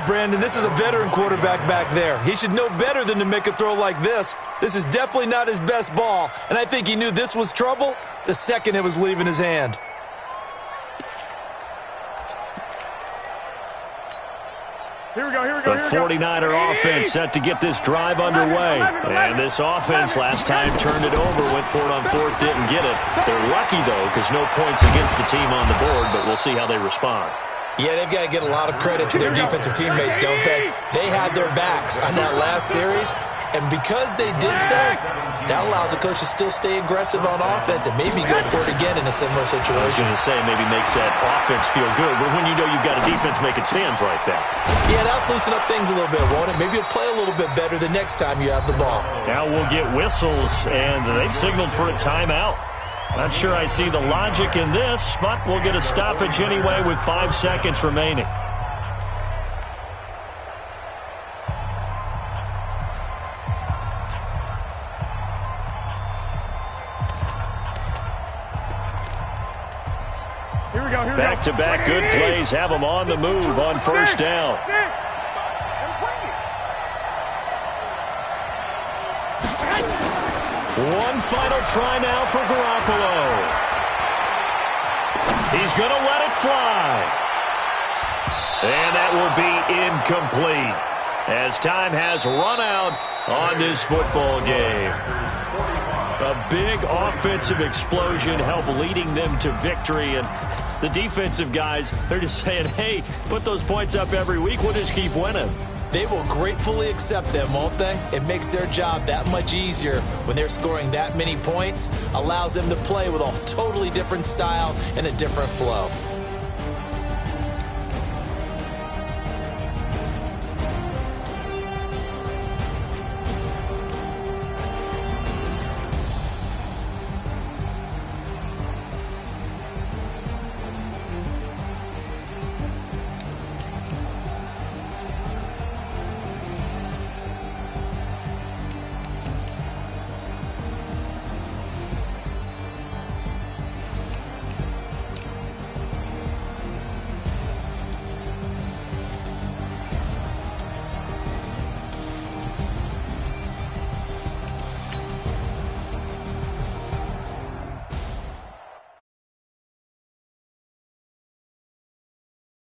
Brandon, this is a veteran quarterback back there. He should know better than to make a throw like this. This is definitely not his best ball. And I think he knew this was trouble the second it was leaving his hand. Here we go. The 49er offense set to get this drive underway. And this offense last time turned it over, went for it on 4th, didn't get it. They're lucky, though, because no points against the team on the board, but we'll see how they respond. Yeah, they've got to get a lot of credit to their defensive teammates, don't they? They had their backs on that last series, and because they did so, that allows the coach to still stay aggressive on offense and maybe go for it again in a similar situation. I was going to say maybe makes that offense feel good, but when you know you've got a defense making stands like that. Yeah, that'll loosen up things a little bit, won't it? Maybe you'll play a little bit better the next time you have the ball. Now we'll get whistles, and they've signaled for a timeout. Not sure I see the logic in this, but we'll get a stoppage anyway with 5 seconds remaining. Back-to-back good plays have them on the move on 1st down. One final try now for Garoppolo. He's going to let it fly. And that will be incomplete as time has run out on this football game. A big offensive explosion helped leading them to victory, and the defensive guys, they're just saying, hey, put those points up every week, we'll just keep winning. They will gratefully accept them, won't they? It makes their job that much easier when they're scoring that many points, allows them to play with a totally different style and a different flow.